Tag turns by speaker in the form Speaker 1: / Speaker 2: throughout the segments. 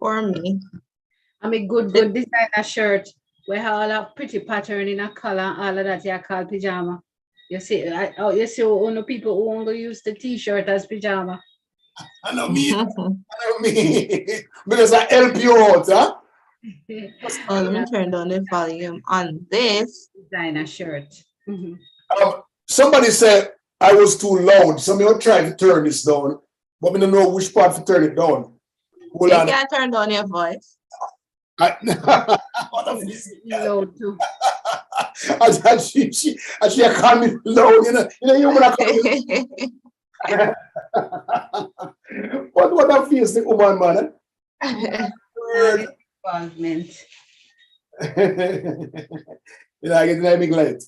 Speaker 1: for me.
Speaker 2: I'm a good designer shirt. We have all a pretty pattern in a color and all of that. You call pajama. You see, you see, only people who want to use the t-shirt as pajama.
Speaker 3: I know me. Because I help you out, huh?
Speaker 1: Oh, let me turn down the volume on this.
Speaker 2: Designer shirt.
Speaker 3: Somebody said I was too loud. Somebody tried to turn this down, but we don't know which part to turn it down.
Speaker 1: You can't turn down your voice.
Speaker 2: Low too.
Speaker 3: She call me loud, you wanna call me. What a face the woman, man.
Speaker 2: Involvement.
Speaker 3: I get a big light.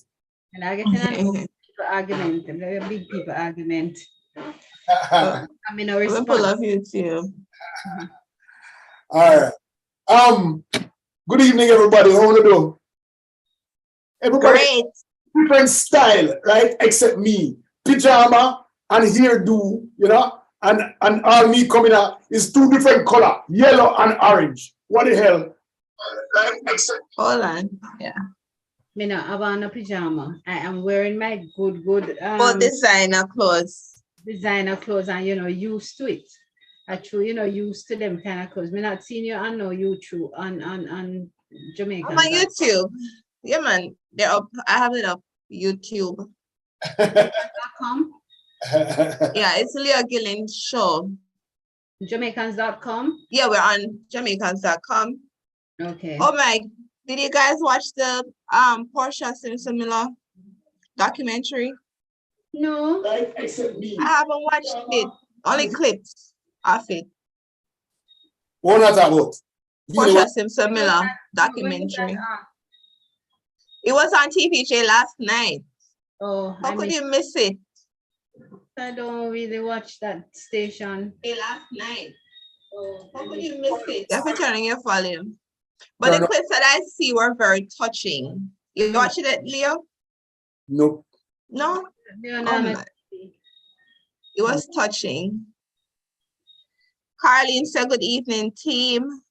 Speaker 2: And I get an argument, a big people argument. I mean, no response.
Speaker 1: Pull up YouTube.
Speaker 3: All right. Good evening, everybody. How are you doing? Everybody,
Speaker 1: great.
Speaker 3: Different style, right? Except me. Pajama and hairdo, and all me coming out is two different color, yellow and orange. What the hell?
Speaker 1: Hold on. Yeah.
Speaker 2: Me no have on a pajama. I am wearing my good
Speaker 1: designer clothes.
Speaker 2: Designer clothes, and used to it. Actually, used to them kind of clothes. Me not seen you on no YouTube on Jamaica.
Speaker 1: I'm on YouTube. Yeah, man. They're up. I have it up. YouTube.
Speaker 2: .com?
Speaker 1: Yeah, it's Leo Gillen show.
Speaker 2: Jamaicans.com?
Speaker 1: Yeah, we're on Jamaicans.com.
Speaker 2: Okay.
Speaker 1: Oh my, did you guys watch the Portia Simpson Miller documentary?
Speaker 2: No.
Speaker 1: I haven't watched it. Only clips of it.
Speaker 3: What not about?
Speaker 1: Portia Simpson Miller documentary. It was on TVJ last night.
Speaker 2: Oh,
Speaker 1: how could you miss it?
Speaker 2: I don't really watch that station.
Speaker 1: Last night. Oh, how could you miss it? You have to turn on your volume. But the clips that I see were very touching. You watched it, Leo?
Speaker 3: Nope.
Speaker 1: No? It was touching. Carlene said, good evening, team.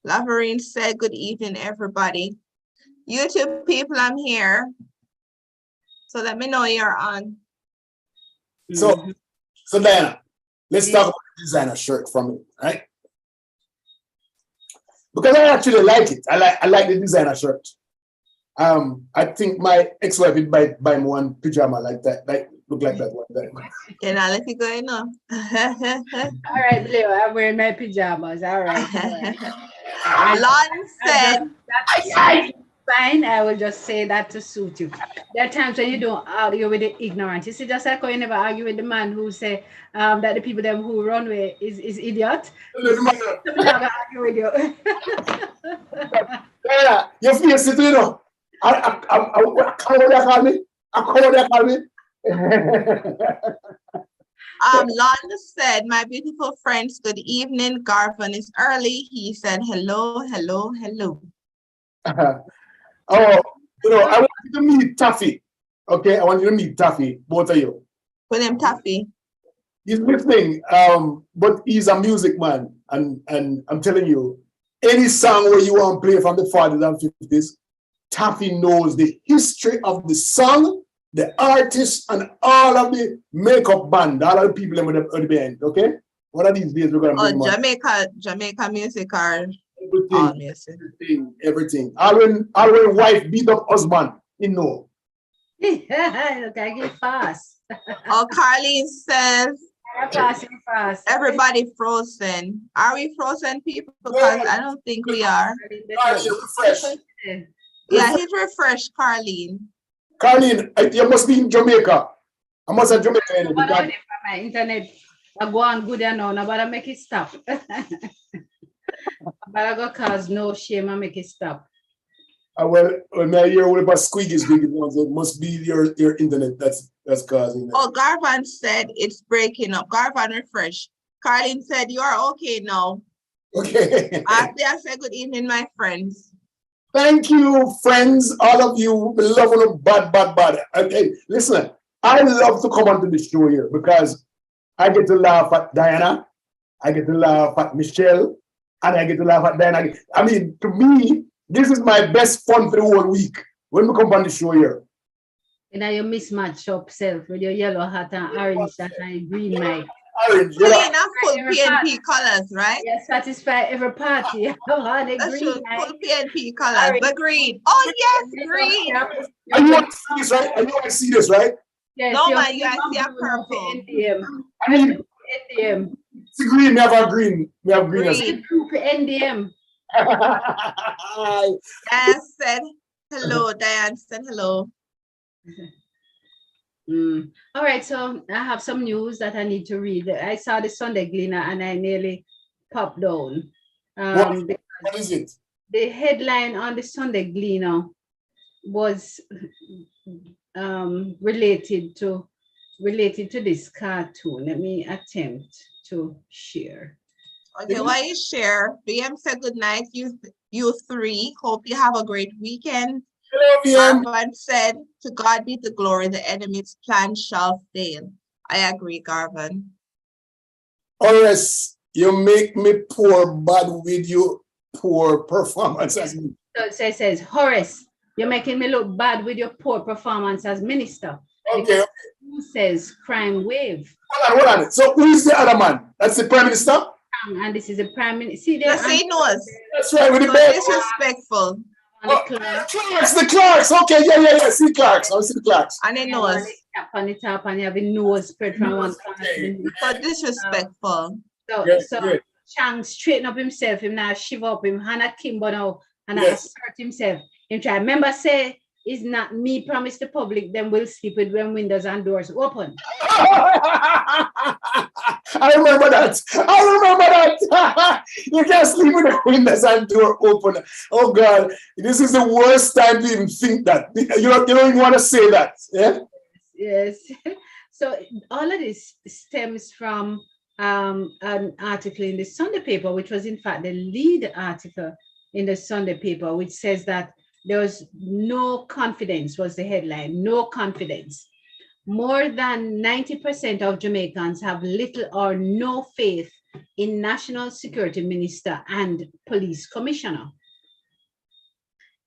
Speaker 1: Laverine said, good evening, everybody. YouTube people, I'm here. So let me know you're on.
Speaker 3: So Diana, let's talk about the designer shirt from it, right? Because I actually like it. I like the designer shirt. I think my ex-wife would buy me one pajama like that, look like that one day.
Speaker 1: Can I let you go in now?
Speaker 2: All right, Leo, I'm wearing my pajamas. All right.
Speaker 1: Lon said,
Speaker 2: fine, I will just say that to suit you. There are times when you don't argue with the ignorant. You see, just like how you never argue with the man who say that the people them who run away is idiot. I'm not argue with you.
Speaker 3: Yeah, your face it, I call me.
Speaker 1: Lon said, my beautiful friends, good evening. Garvin is early. He said, hello, hello, hello.
Speaker 3: I want you to meet Taffy. Okay, I want you to meet Taffy, both of you.
Speaker 1: With him, Taffy.
Speaker 3: He's listening, but he's a music man, and I'm telling you, any song where you want to play from the 40s and 50s, Taffy knows the history of the song, the artist, and all of the makeup band, all of the people in the band. Okay, one of these days we're gonna bring
Speaker 1: Jamaica music or
Speaker 3: everything. All when wife beat up husband,
Speaker 2: Look, I get fast.
Speaker 1: Oh, Carlene says,
Speaker 2: fast.
Speaker 1: Everybody frozen. Are we frozen, people? Because I don't think we are.
Speaker 3: Refresh.
Speaker 1: Yeah, he's refreshed, Carlene.
Speaker 3: Carlene, you must be in Jamaica. I must have Jamaica.
Speaker 2: My internet, I go on good and now, but make it stop. But I go cause no shame and make it stop.
Speaker 3: Well, when I hear about squeaky, it must be your internet that's causing that.
Speaker 1: Oh, Garvan said it's breaking up. Garvan, refresh. Carlene said you are okay now.
Speaker 3: Okay.
Speaker 1: After I said good evening, my friends.
Speaker 3: Thank you, friends, all of you. We love them bad. Okay, listen, I love to come onto the show here because I get to laugh at Diana, I get to laugh at Michelle, and I get to laugh at Diana. I mean, to me, this is my best fun for the whole week when we come on the show here.
Speaker 2: You know, you mismatch up self with your yellow hat and orange that and green mic.
Speaker 3: Orange,
Speaker 1: Clean
Speaker 3: yeah.
Speaker 1: and full PNP colors, right?
Speaker 2: You satisfy every party. Oh, the
Speaker 1: That
Speaker 2: green
Speaker 1: should
Speaker 2: mic.
Speaker 1: full PNP colors, but green. Oh yes, green.
Speaker 3: And you want to see this, right? And you want to see this, right?
Speaker 2: Yes,
Speaker 1: No
Speaker 2: your
Speaker 1: man, you see a purple.
Speaker 2: NDM.
Speaker 3: I mean,
Speaker 2: NDM.
Speaker 3: it's green, we have a green. We have green. as
Speaker 1: Green.
Speaker 2: Group NDM.
Speaker 3: well.
Speaker 1: Diane said hello. Diane said hello.
Speaker 2: All right, so I have some news that I need to read. I saw the Sunday Gleaner and I nearly popped down.
Speaker 3: What is it?
Speaker 2: The headline on the Sunday Gleaner was related to this cartoon. Let me attempt to share.
Speaker 1: Okay, while you share, BM said good night, you three. Hope you have a great weekend.
Speaker 3: Hello, VM.
Speaker 1: Garvan said, to God be the glory, the enemy's plan shall fail. I agree, Garvan.
Speaker 3: Horace, you make me poor bad with your poor performance as me.
Speaker 2: So it says, Horace, you're making me look bad with your poor performance as minister.
Speaker 3: Okay.
Speaker 2: Who says crime wave?
Speaker 3: Hold on. So who is the other man? That's the prime minister?
Speaker 2: And this is the prime minister. See,
Speaker 1: Just say knows.
Speaker 3: That's right, with the
Speaker 1: So
Speaker 3: bed.
Speaker 1: disrespectful.
Speaker 3: The Clarks. Okay, yeah. See Clarks. I see the Clarks.
Speaker 1: And it knows.
Speaker 2: Tap on the top and you have a nose spread from one corner to the
Speaker 1: So disrespectful.
Speaker 2: So Chang straighten up himself, him now shiver up him, Hannah Kimbo now, and assert himself. Him try. Remember, say, it's not me promise the public, then we'll sleep with when windows and doors open.
Speaker 3: I remember that. You can't sleep with the windows and door open. Oh God, this is the worst time to even think that. You don't even want to say that. Yeah.
Speaker 2: Yes. So all of this stems from an article in the Sunday paper, which was in fact the lead article in the Sunday paper, which says that there was no confidence, was the headline, no confidence. More than 90% of Jamaicans have little or no faith in National Security Minister and Police Commissioner.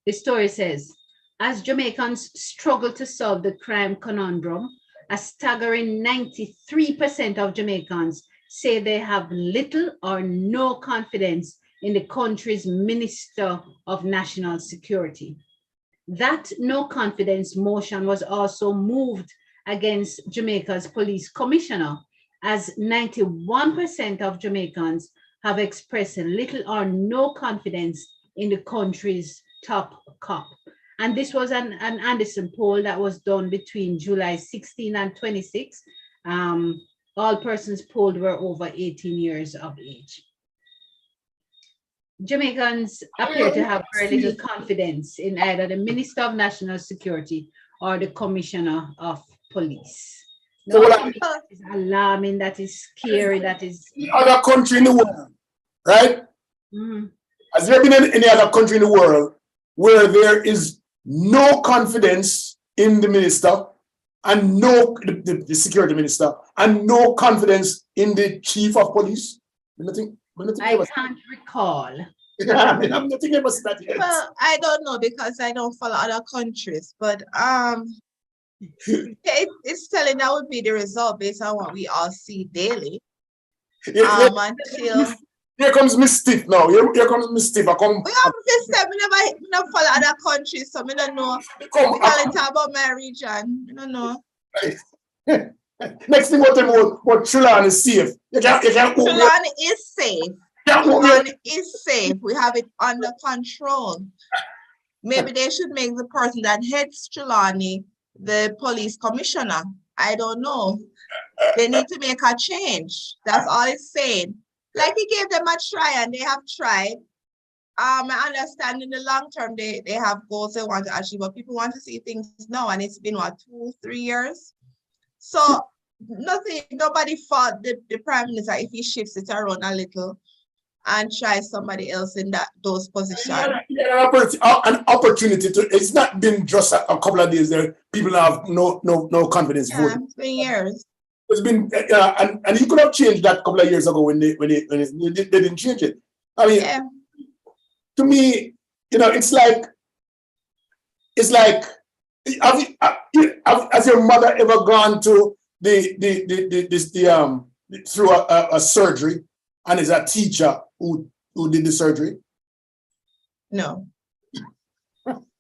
Speaker 2: The story says, as Jamaicans struggle to solve the crime conundrum, a staggering 93% of Jamaicans say they have little or no confidence in the country's Minister of National Security. That no confidence motion was also moved against Jamaica's police commissioner, as 91% of Jamaicans have expressed little or no confidence in the country's top cop. And this was an Anderson poll that was done between July 16 and 26. All persons polled were over 18 years of age. Jamaicans appear to have very little confidence in either the Minister of National Security or the Commissioner of Police. No, that is alarming, that is scary, that is...
Speaker 3: Other country in the world, right? Has there been any other country in the world where there is no confidence in the minister and the security minister and no confidence in the chief of police?
Speaker 2: I can't recall.
Speaker 3: I'm not thinking about that yet.
Speaker 1: Well, I don't know because I don't follow other countries, but it's telling that would be the result based on what we all see daily. Until
Speaker 3: here comes Miss Stiff now. Here comes Miss Stiff.
Speaker 1: We have this step. We never follow other countries, so we don't know. We can't talk about my region. We don't know.
Speaker 3: Next thing, what Trelawny is safe.
Speaker 1: Trelawny is safe. Trelawny is safe. We have it under control. Maybe they should make the person that heads Trelawny the police commissioner. I don't know. They need to make a change. That's all it's saying. Like he gave them a try and they have tried. I understand in the long term they have goals they want to achieve, but people want to see things now, and it's been what, 2-3 years. So nobody fought the prime minister if he shifts it around a little and try somebody else in those positions.
Speaker 3: An opportunity to. It's not been just a couple of days there. People have no confidence.
Speaker 1: Yeah, it's been years.
Speaker 3: It's been and he could have changed that a couple of years ago when they didn't change it. I mean, to me, you know, it's like, has your mother ever gone to through a surgery and is a teacher who did the surgery?
Speaker 1: No.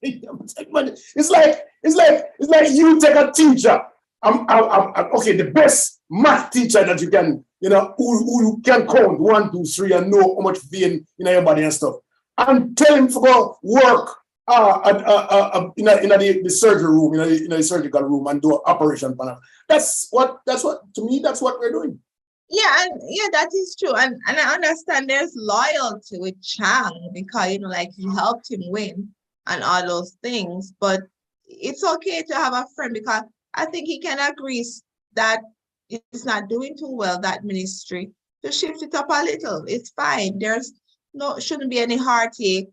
Speaker 3: It's like you take a teacher. Okay, the best math teacher that you can, you know, who you can count 1, 2, 3 and know how much vein in your body and stuff, and tell him to go work in the surgery room, in the surgical room, and do an operation. That's what to me, that's what we're doing.
Speaker 1: Yeah, and yeah, that is true. And I understand there's loyalty with Chang because, you know, like he helped him win and all those things. But it's okay to have a friend because I think he can agree that it's not doing too well, that ministry, to shift it up a little. It's fine. Shouldn't be any heartache.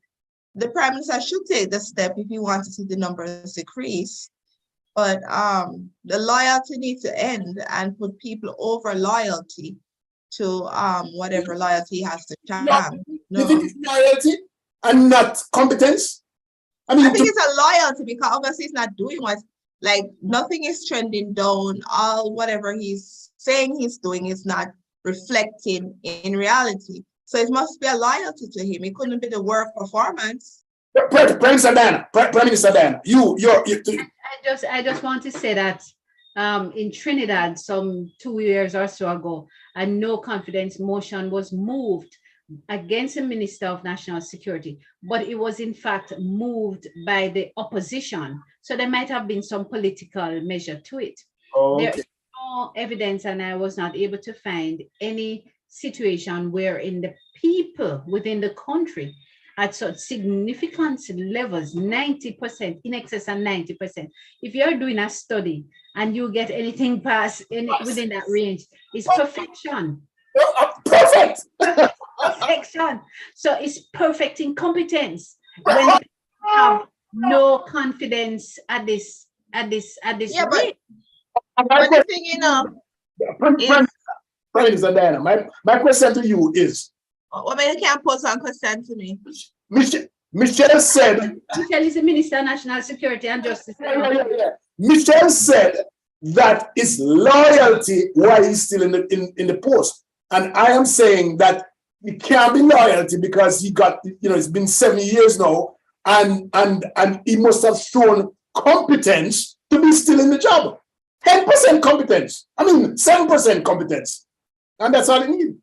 Speaker 1: The Prime Minister should take the step if he wants to see the numbers decrease. But the loyalty needs to end and put people over loyalty to whatever loyalty has to Chang.
Speaker 3: No. You think it's loyalty and not competence?
Speaker 1: I think it's a loyalty because obviously he's not doing what, like, nothing is trending down. All whatever he's saying he's doing is not reflecting in reality. So it must be a loyalty to him. It couldn't be the work performance.
Speaker 3: Prime Minister Diana,
Speaker 2: I just want to say that in Trinidad some 2 years or so ago, a no confidence motion was moved against the Minister of National Security, but it was in fact moved by the opposition. So there might have been some political measure to it. Okay. There is no evidence, and I was not able to find any situation wherein the people within the country at such significant levels, 90%, in excess of 90%. If you're doing a study and you get anything past within that range, it's perfection.
Speaker 3: Perfect.
Speaker 2: Perfection. So it's perfect incompetence when you have no confidence at this
Speaker 1: yeah,
Speaker 2: rate.
Speaker 1: But the thing, you know,
Speaker 3: Prime Minister Diana, my question to you is,
Speaker 1: well, you can't pose one question to me.
Speaker 3: Michelle said.
Speaker 2: Michelle is the Minister of National Security and Justice.
Speaker 3: Yeah. Michelle said that it's loyalty why he's still in the post, and I am saying that it can't be loyalty because he got, you know, it's been 7 years now, and he must have shown competence to be still in the job. 10% competence. I mean, 7% competence, and that's all he needs.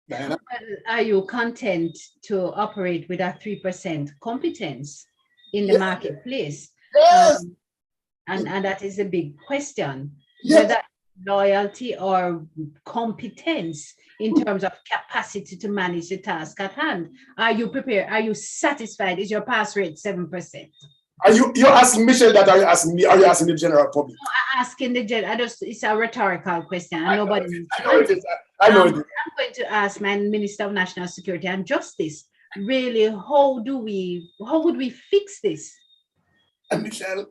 Speaker 2: Well, are you content to operate with a 3% competence in the marketplace?
Speaker 3: Yes.
Speaker 2: And that is a big question.
Speaker 3: Yes.
Speaker 2: Whether loyalty or competence in terms of capacity to manage the task at hand. Are you prepared? Are you satisfied? Is your pass rate 7%?
Speaker 3: You're asking Michelle that? Are you asking me? Are you asking the general public?
Speaker 2: No, I'm asking the general. It's a rhetorical question. And nobody.
Speaker 3: I know it is. I know it is.
Speaker 2: I'm going to ask my Minister of National Security and Justice. Really, how would we fix this?
Speaker 3: And Michelle.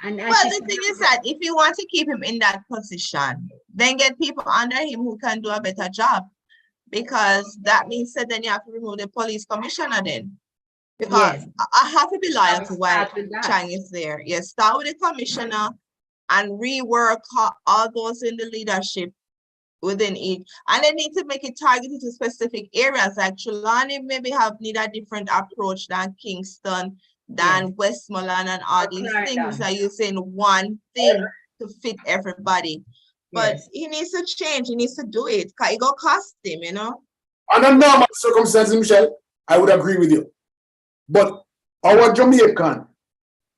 Speaker 1: Well, the thing is that if you want to keep him in that position, then get people under him who can do a better job, because that means that then you have to remove the police commissioner then. Because I have to be loyal to why Chang is there. Yes, start with the commissioner and rework all those in the leadership within each. And they need to make it targeted to specific areas. Like Trelawney maybe need a different approach than Kingston, than Westmoreland, and all these things that you're saying one thing to fit everybody. But he needs to change. He needs to do it because it will cost him, you know.
Speaker 3: Under normal circumstances, Michelle, I would agree with you. But our Jamaican,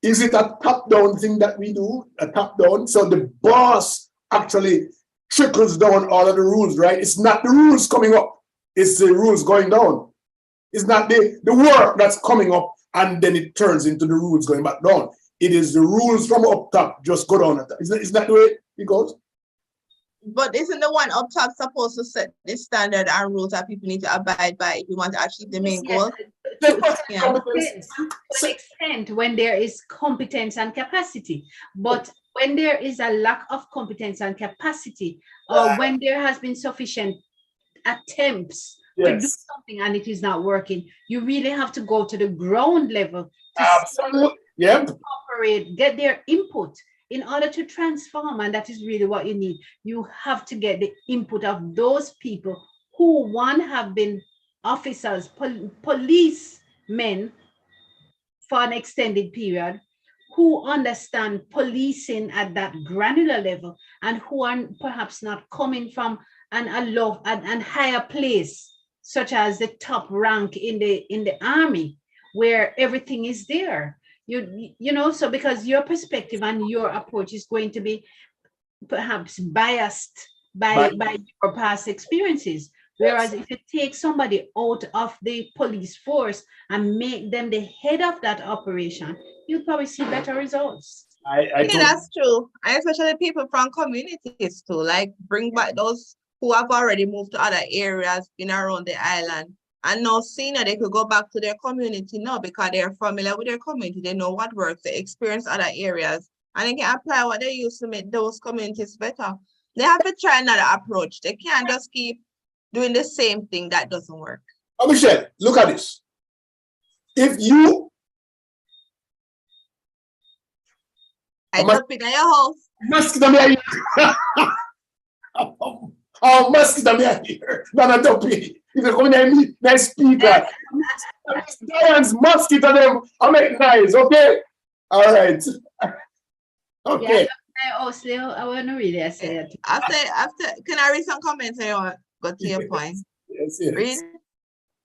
Speaker 3: is it a top-down thing that we do? A top-down? So the boss actually trickles down all of the rules, right? It's not the rules coming up. It's the rules going down. It's not the work that's coming up and then it turns into the rules going back down. It is the rules from up top just go down. Isn't that the way it goes?
Speaker 1: But isn't the one up top supposed to set the standard and rules that people need to abide by if you want to achieve the main goal?
Speaker 2: To an extent, when there is competence and capacity, but when there is a lack of competence and capacity, or when there has been sufficient attempts to do
Speaker 3: Yes.
Speaker 2: something and it is not working, you really have to go to the ground level to
Speaker 3: Absolutely. Yep.
Speaker 2: operate, get their input in order to transform. And that is really what you need. You have to get the input of those people who, one, have been officers, policemen for an extended period, who understand policing at that granular level, and who are perhaps not coming from an higher place, such as the top rank in the army, where everything is there. You know, so because your perspective and your approach is going to be perhaps biased by your past experiences. Whereas if you take somebody out of the police force and make them the head of that operation, you'll probably see better results.
Speaker 1: Yeah, that's true. And especially people from communities too, like bring back those who have already moved to other areas in around the island. And now senior, they could go back to their community now because they're familiar with their community. They know what works, they experience other areas, and they can apply what they use to make those communities better. They have to try another approach. They can't just keep doing the same thing that doesn't work.
Speaker 3: Oh, Michelle, look at this. If you
Speaker 1: jump in your house.
Speaker 3: Mosquito me oh, mosquito me here. No, no, don't be. If you come in me, nice speaker. Giants, mosquito them. I make nice, okay? All right. Okay.
Speaker 2: Yeah, I want to read it. Say it.
Speaker 1: After, can I read some comments? I want to go to your point.
Speaker 3: Yes.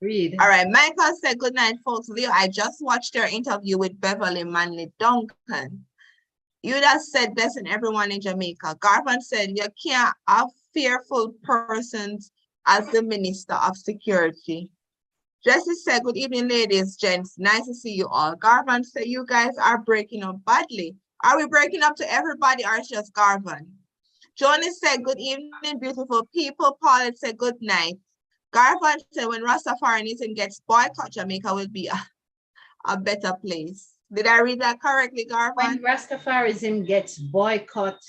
Speaker 2: Read.
Speaker 1: All right. Michael said, good night, folks. Leo, I just watched your interview with Beverly Manley Duncan. You just said best in everyone in Jamaica. Garvan said, you can't have fearful persons as the Minister of Security. Jesse said, good evening, ladies, gents. Nice to see you all. Garvan said, you guys are breaking up badly. Are we breaking up to everybody or it's just Garvan? Johnny said, good evening, beautiful people. Paulette said, good night. Garvan said, when Rastafarianism gets boycott, Jamaica will be a better place. Did I read that correctly, Garvan?
Speaker 2: When Rastafarism gets boycott,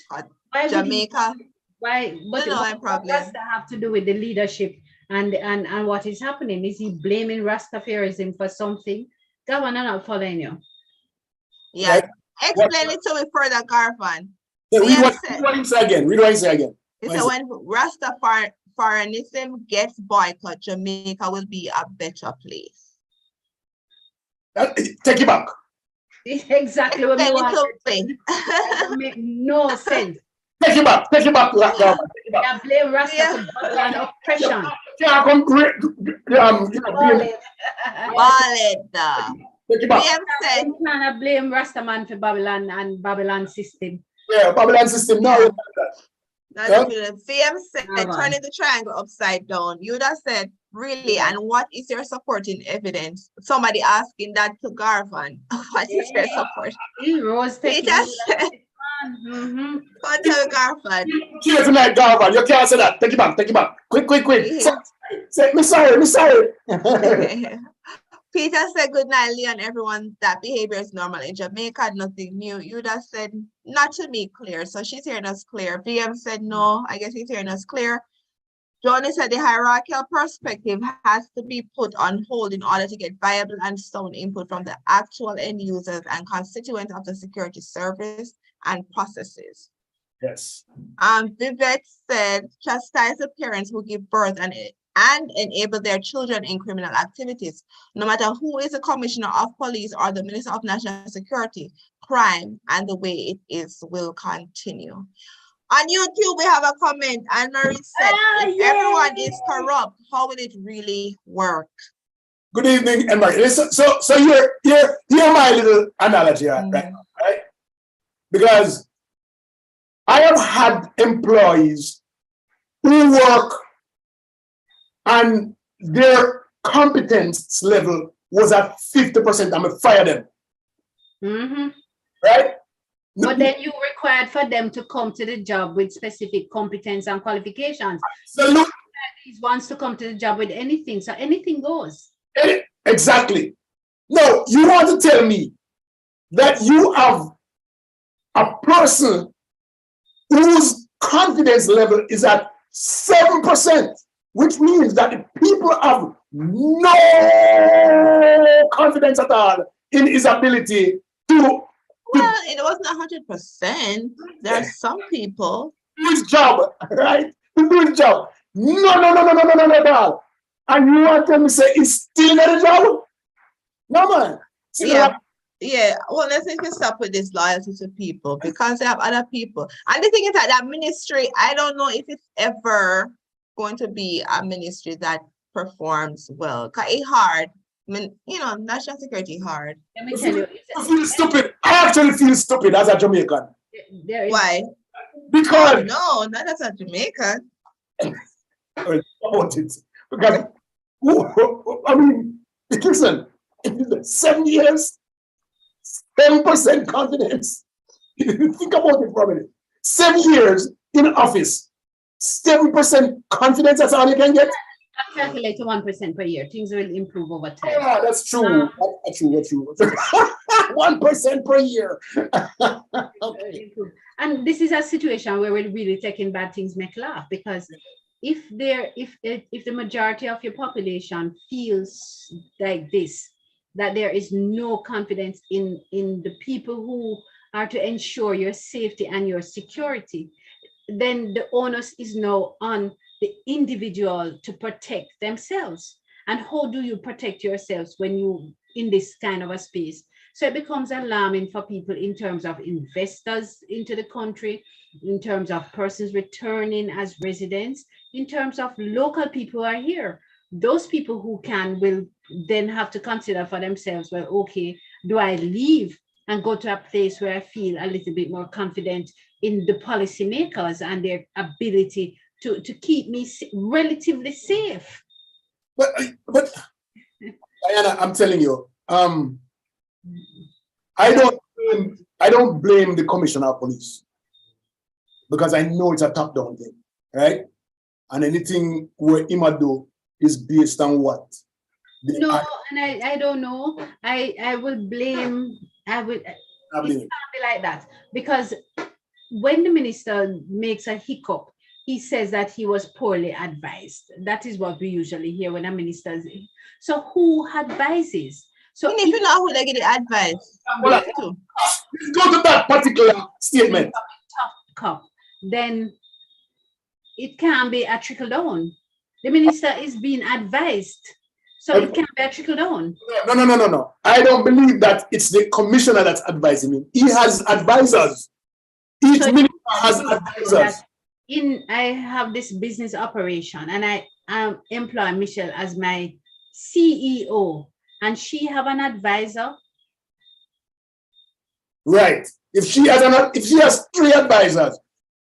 Speaker 1: Jamaica.
Speaker 2: Why? What does that have to do with the leadership and what is happening? Is he blaming Rastafarism for something? Garvan, I'm not following you.
Speaker 1: Yeah. Right. Explain it to me further, Garvan.
Speaker 3: Yeah, read what he said again. Read what he said again.
Speaker 1: He said when Rastafarianism gets boycott, Jamaica will be a better place.
Speaker 3: Take it back.
Speaker 2: Exactly what we want. It make no sense.
Speaker 3: Take it back. Take it back.
Speaker 2: Yeah, blame Rasta for oppression.
Speaker 3: Yeah, come great.
Speaker 2: You can't blame Rastaman for Babylon and Babylon system.
Speaker 3: Yeah, Babylon system. No.
Speaker 1: VM said, turning the triangle upside down. You just said, really, and what is your supporting evidence? Somebody asking that to Garvan. What is your support? Peter said, go tell Garvan.
Speaker 3: Cheers tonight, Garvan. You can't say that. Take it back. Take it back. Quick.
Speaker 1: Yeah.
Speaker 3: Say, me sorry.
Speaker 1: Peter said, good night, Leon, everyone. That behavior is normal in Jamaica, nothing new. You just said, not to me clear. So she's hearing us clear. VM said, no, I guess he's hearing us clear. Johnny said, the hierarchical perspective has to be put on hold in order to get viable and sound input from the actual end users and constituents of the security service and processes.
Speaker 3: Yes.
Speaker 1: Vivette said, chastise the parents who give birth and enable their children in criminal activities. No matter who is the commissioner of police or the minister of national security, crime and the way it is will continue. On YouTube, we have a comment. Anne-Marie said, if everyone is corrupt, how will it really work?
Speaker 3: Good evening, Anne-Marie. So you're my little analogy right now, right? Because I have had employees who work and their competence level was at 50%. I'm gonna fire them. Right?
Speaker 2: But then you required for them to come to the job with specific competence and qualifications.
Speaker 3: Absolutely.
Speaker 2: These wants to come to the job with anything, so anything goes.
Speaker 3: Exactly. No, you want to tell me that you have a person whose confidence level is at 7%. which means that the people have no confidence at all in his ability to
Speaker 1: Well, it wasn't 100%. There are some people.
Speaker 3: do his job, right? To do his job. No, at all. And you want them to say he's still got a job? No, man.
Speaker 1: Yeah. Well, let's need to stop with this loyalty to people because they have other people. And the thing is that ministry, I don't know if it's ever going to be a ministry that performs well. Because it's hard. I mean, national security hard.
Speaker 2: Let me tell you.
Speaker 3: I feel stupid. I actually feel stupid as a Jamaican.
Speaker 1: Why?
Speaker 3: Because
Speaker 1: no, not as a Jamaican.
Speaker 3: About it. Because I mean, listen, 7 years, 10% confidence. Think about it for a minute. 7 years in office, 7% confidence, that's all you can get?
Speaker 2: Calculate to 1% per year. Things will improve over time.
Speaker 3: Yeah, that's true. That's true. 1% per year. Okay.
Speaker 2: And this is a situation where we're really taking bad things make laugh, because if the majority of your population feels like this, that there is no confidence in the people who are to ensure your safety and your security, then the onus is now on the individual to protect themselves. And how do you protect yourselves when you in this kind of a space? So it becomes alarming for people in terms of investors into the country, in terms of persons returning as residents, in terms of local people who are here. Those people who will then have to consider for themselves, well, okay, do I leave and go to a place where I feel a little bit more confident in the policymakers and their ability to keep me relatively safe?
Speaker 3: But Diana, I'm telling you, I don't blame the commissioner of police, because I know it's a top-down thing, right? And anything where Ima do is based on what?
Speaker 2: And I don't know. I will blame. It can't be like that, because when the minister makes a hiccup, he says that he was poorly advised. That is what we usually hear when a minister. So who advises? So
Speaker 1: if you know who they get the advice,
Speaker 3: let's go to that particular statement.
Speaker 2: Tough cup, then it can be a trickle down. The minister is being advised, so it can be a trickle down.
Speaker 3: No. I don't believe that it's the commissioner that's advising him. He has advisors. Each minister has advisors.
Speaker 2: I have this business operation, and I employ Michelle as my CEO, and she have an advisor. Right.
Speaker 3: If she has 3 advisors,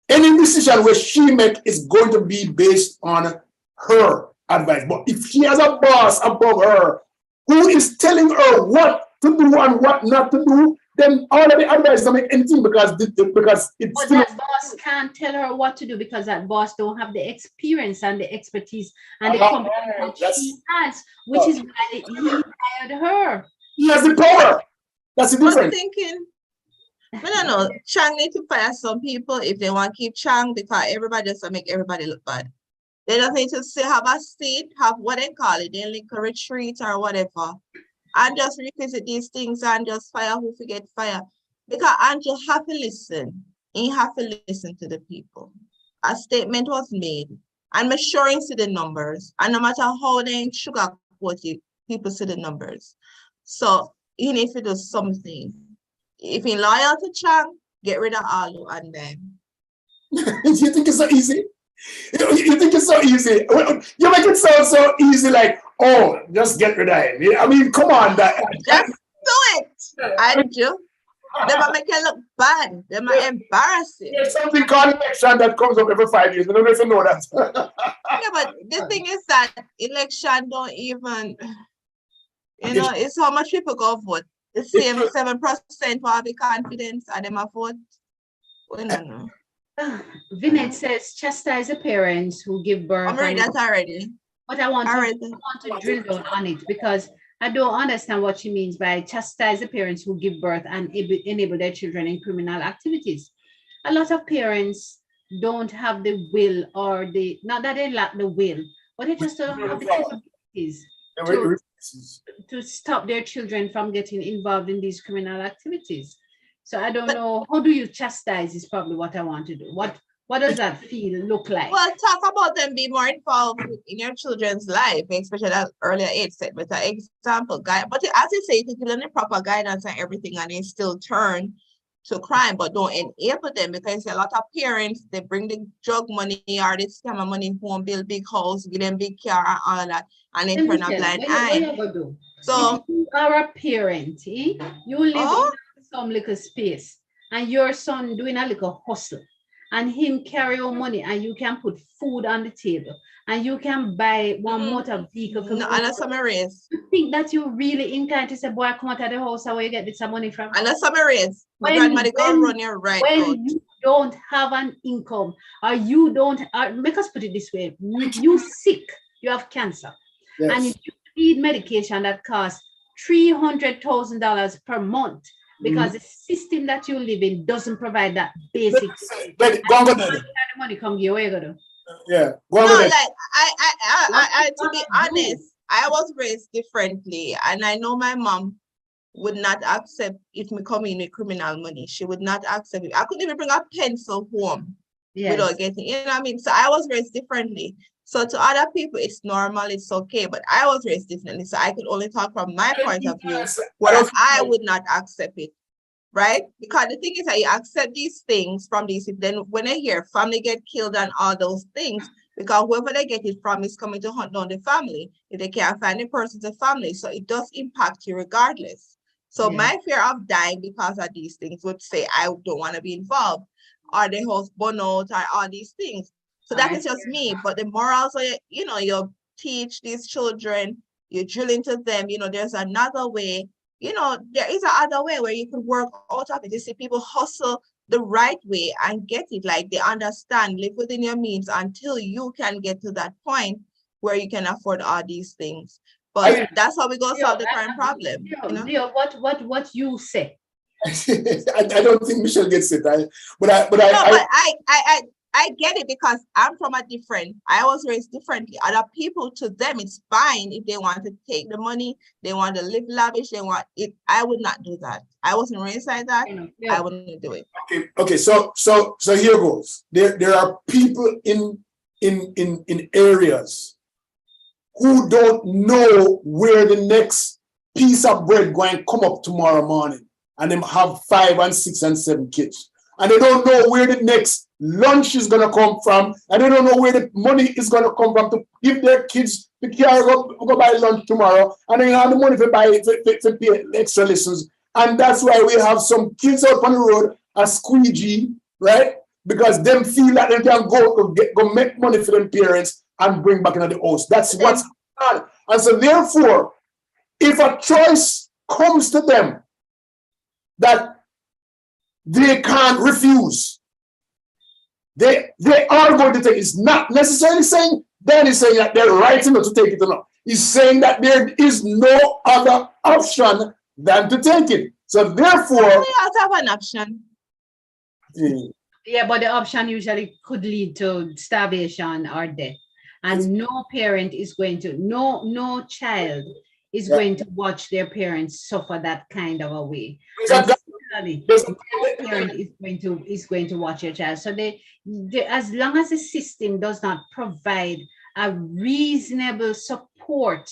Speaker 3: any decision where she makes is going to be based on her advice. But if she has a boss above her who is telling her what to do and what not to do, then all of the advice don't make anything, because it's.
Speaker 2: But that boss can't tell her what to do, because that boss don't have the experience and the expertise and the competence that she has, which is why he hired her.
Speaker 3: He has the power. That's the difference.
Speaker 1: I'm thinking, I don't know, Chang need to fire some people if they want to keep Chang, because everybody just make everybody look bad. They just need to have a seat, have what they call it, they link a retreat or whatever, and just revisit these things and just fire who forget fire. Because Andrew have to listen. He have to listen to the people. A statement was made, and I'm sure he see the numbers. And no matter how they sugarcoat it, people see the numbers. So he needs to do something. If he loyal to Chang, get rid of Alu and them.
Speaker 3: You think it's so easy? You think it's so easy? You make it sound so easy, like, oh, just get rid of him. I mean, come on.
Speaker 1: Just do it. I do. They might make you look bad. They might embarrass you.
Speaker 3: There's something called election that comes up every 5 years. I don't know if you know that.
Speaker 1: Yeah, but the thing is that election don't even, it's how much people go vote. The same 7% will have the confidence and them a vote. We don't know.
Speaker 2: Vinette says, chastise the parents who give birth.
Speaker 1: I'm reading that already.
Speaker 2: But I want to drill down on it, because I don't understand what she means by chastise the parents who give birth and enable their children in criminal activities. A lot of parents don't have the will, or not that they lack the will, but they just don't have the capabilities to stop their children from getting involved in these criminal activities. So I don't know, how do you chastise is probably what I want to do. What does that look like?
Speaker 1: Well, talk about them being more involved in your children's life, especially at earlier age set with an example guide. But as you say, if you give them the proper guidance and everything, and they still turn to crime, but don't enable them, because a lot of parents, they bring the drug money or the scam money home, build big house, give them big car and all of that, and they turn a blind eye. So
Speaker 2: if you are a parent, you live in some little space, and your son doing a little hustle, and him carry your money, and you can put food on the table, and you can buy one motor vehicle.
Speaker 1: No, and that's some race.
Speaker 2: You think that you really inclined to say, boy, come out of the house, where you get this money from?
Speaker 1: And that's some race. My grandmother go run your right
Speaker 2: when
Speaker 1: out.
Speaker 2: You don't have an income, or you don't, make us put it this way, you sick, you have cancer,
Speaker 3: Yes.
Speaker 2: and you need medication that costs $300,000 per month, because the system that you live in doesn't provide that basic.
Speaker 3: The
Speaker 2: money come your way, go.
Speaker 3: Yeah.
Speaker 1: No, like I to be honest, I was raised differently, and I know my mom would not accept if me come in with criminal money. She would not accept it. I couldn't even bring a pencil home without getting, you know what I mean? So I was raised differently. So to other people, it's normal, it's okay, but I was raised differently. So I could only talk from my point of view, whereas I would not accept it, right? Because the thing is that you accept these things from these, then when I hear family get killed and all those things, because whoever they get it from is coming to hunt down the family. If they can't find the person, the family. So it does impact you regardless. So my fear of dying because of these things would say, I don't want to be involved, or the house burn out, or all these things. So that is just me. But the morals, you know, you teach these children, you drill into them, you know, there's another way, you know, there is another way where you could work out of it. You see people hustle the right way and get it, like they understand, live within your means until you can get to that point where you can afford all these things. But that's how we go solve the current problem.
Speaker 2: Leo, what you say?
Speaker 3: I don't think Michelle gets it.
Speaker 1: I get it, because I'm from a different, I was raised differently. Other people, to them, it's fine if they want to take the money, they want to live lavish, they want it. I would not do that. I wasn't raised like that. I wouldn't do it.
Speaker 3: Okay. So here goes. There are people in areas who don't know where the next piece of bread going to come up tomorrow morning, and them have 5 and 6 and 7 kids, and they don't know where the next lunch is going to come from, and they don't know where the money is going to come from to give their kids the car go buy lunch tomorrow, and they have the money to buy to pay extra lessons. And that's why we have some kids out on the road a squeegee, right? Because them feel that they can go make money for them parents and bring back into the house. That's what's on. And so therefore, if a choice comes to them that they can't refuse, they are going to take it. It's not necessarily saying Dan is saying that they're right enough to take it or not. He's saying that there is no other option than to take it. So therefore,
Speaker 1: we also have an option.
Speaker 2: Yeah, but the option usually could lead to starvation or death. And no parent is going to, no child is going to watch their parents suffer that kind of a way. No parent is going to watch your child. So they, as long as the system does not provide a reasonable support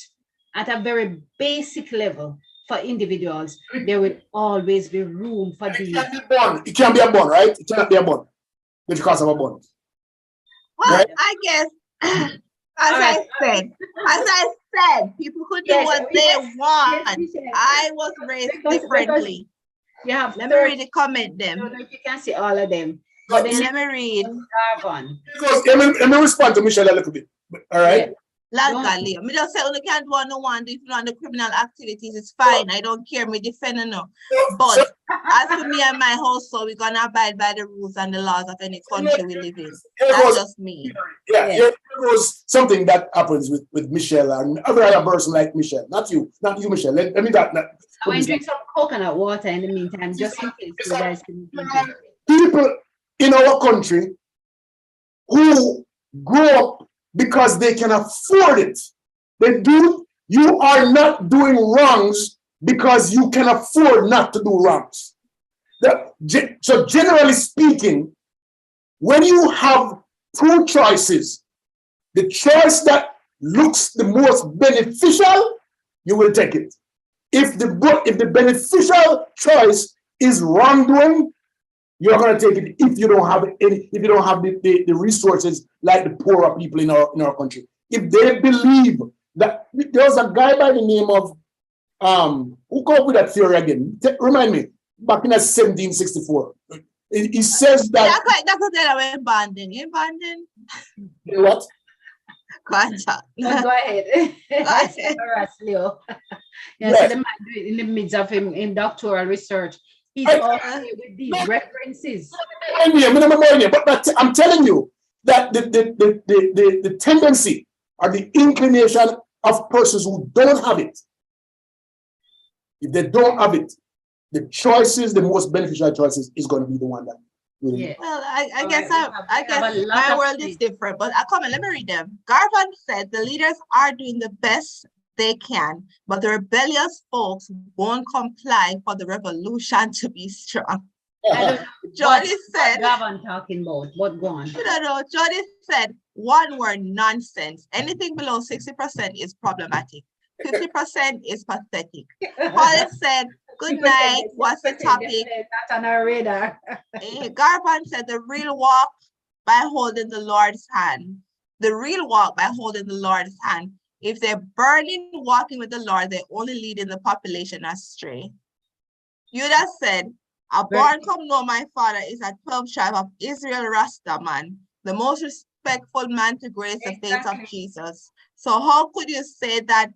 Speaker 2: at a very basic level for individuals, there will always be room for these.
Speaker 3: It can't be a bond, right? It cannot be a bond because of a bond.
Speaker 1: Well, right? I guess, as I said, people could do what they want. I was raised differently.
Speaker 2: Yeah,
Speaker 1: let me read the comment them.
Speaker 2: So that you can see all of them.
Speaker 1: But then let me read.
Speaker 3: Let me respond to Michelle a little bit. All right.
Speaker 1: Legally, me just say you can't do no one if you on the criminal activities. It's fine. I don't care. Me defend no. But as for me and my household, we're gonna abide by the rules and the laws of any country we live in. That's just me.
Speaker 3: There was something that happens with Michelle and every other person like Michelle. Not you, Michelle. Let me that.
Speaker 2: I want to drink some coconut water in the meantime, just in case you guys can.
Speaker 3: People in our country who grew up because they can afford it. They do. You are not doing wrongs because you can afford not to do wrongs. So generally speaking, when you have two choices, the choice that looks the most beneficial, you will take it. If the beneficial choice is wrongdoing, you're going to take it if you don't have the resources like the poorer people in our country. If they believe that there was a guy by the name of who came up with that theory again? Remind me, back in 1764. He says that
Speaker 1: that's what they're abandoned. You abandoned?
Speaker 3: What?
Speaker 2: No, go ahead. Leo. Yes, so the man in the midst of him doctoral research. He's also with these references.
Speaker 3: But I'm telling you that the tendency or the inclination of persons who don't have it, if they don't have it, the choices, the most beneficial choices, is going to be the one that.
Speaker 2: Yeah.
Speaker 1: Well, I guess my world is different, but come on, let me read them. Garvan said the leaders are doing the best they can, but the rebellious folks won't comply for the revolution to be strong. Jody said,
Speaker 2: Garvan talking about what gone?
Speaker 1: I don't know. Jody said one word: nonsense. Anything below 60% is problematic. 50% is pathetic. Paul said, good night. What's the topic?
Speaker 2: That's on our radar.
Speaker 1: Garvan said the real walk by holding the Lord's hand. The real walk by holding the Lord's hand. If they're burning walking with the Lord, they're only leading the population astray. Judah said, a born come know my father is a 12 tribe of Israel Rasta man, the most respectful man to grace the face of Jesus. So how could you say that,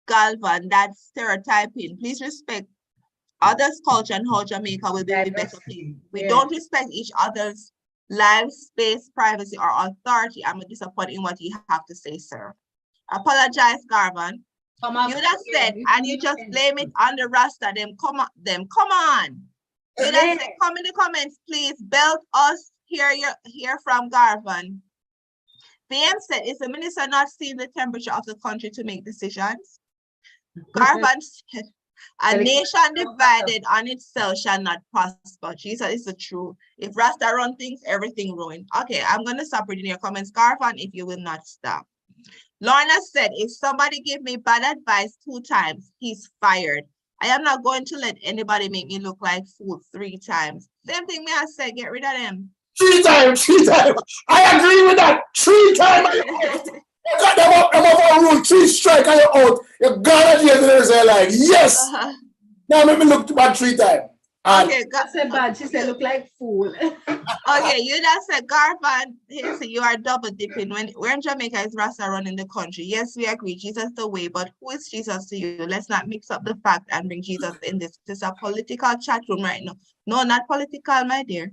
Speaker 1: Galvan, that stereotyping? Please respect others' culture and how Jamaica will be the better place. We don't respect each other's life, space, privacy, or authority. I'm disappointed in what you have to say, sir. Apologize, Garvan. You just said, and you just blame it on the Rasta. Come on. You just said, come in the comments, please. Belt us. Hear from Garvan. PM said, is the minister not seeing the temperature of the country to make decisions? Garvan said, a nation divided on itself shall not prosper. Jesus is the truth. If Rasta run things, everything ruined. Okay, I'm going to stop reading your comments, Garvan, if you will not stop. Lorna said, if somebody give me bad advice 2 times, he's fired. I am not going to let anybody make me look like fool 3 times. Same thing me I said, get rid of them.
Speaker 3: 3 times. I agree with that. 3 times. You got them up, overruled 3 strike and you're out. You got it here and say like, yes. Now let me look back 3 times.
Speaker 1: Okay,
Speaker 2: said bad. She said look like fool.
Speaker 1: Okay, you just said Garvan, you are double dipping. When we're in Jamaica, is Rasta running the country? Yes, we agree. Jesus the way, but who is Jesus to you? Let's not mix up the fact and bring Jesus in this. This is a political chat room right now. No, not political, my dear.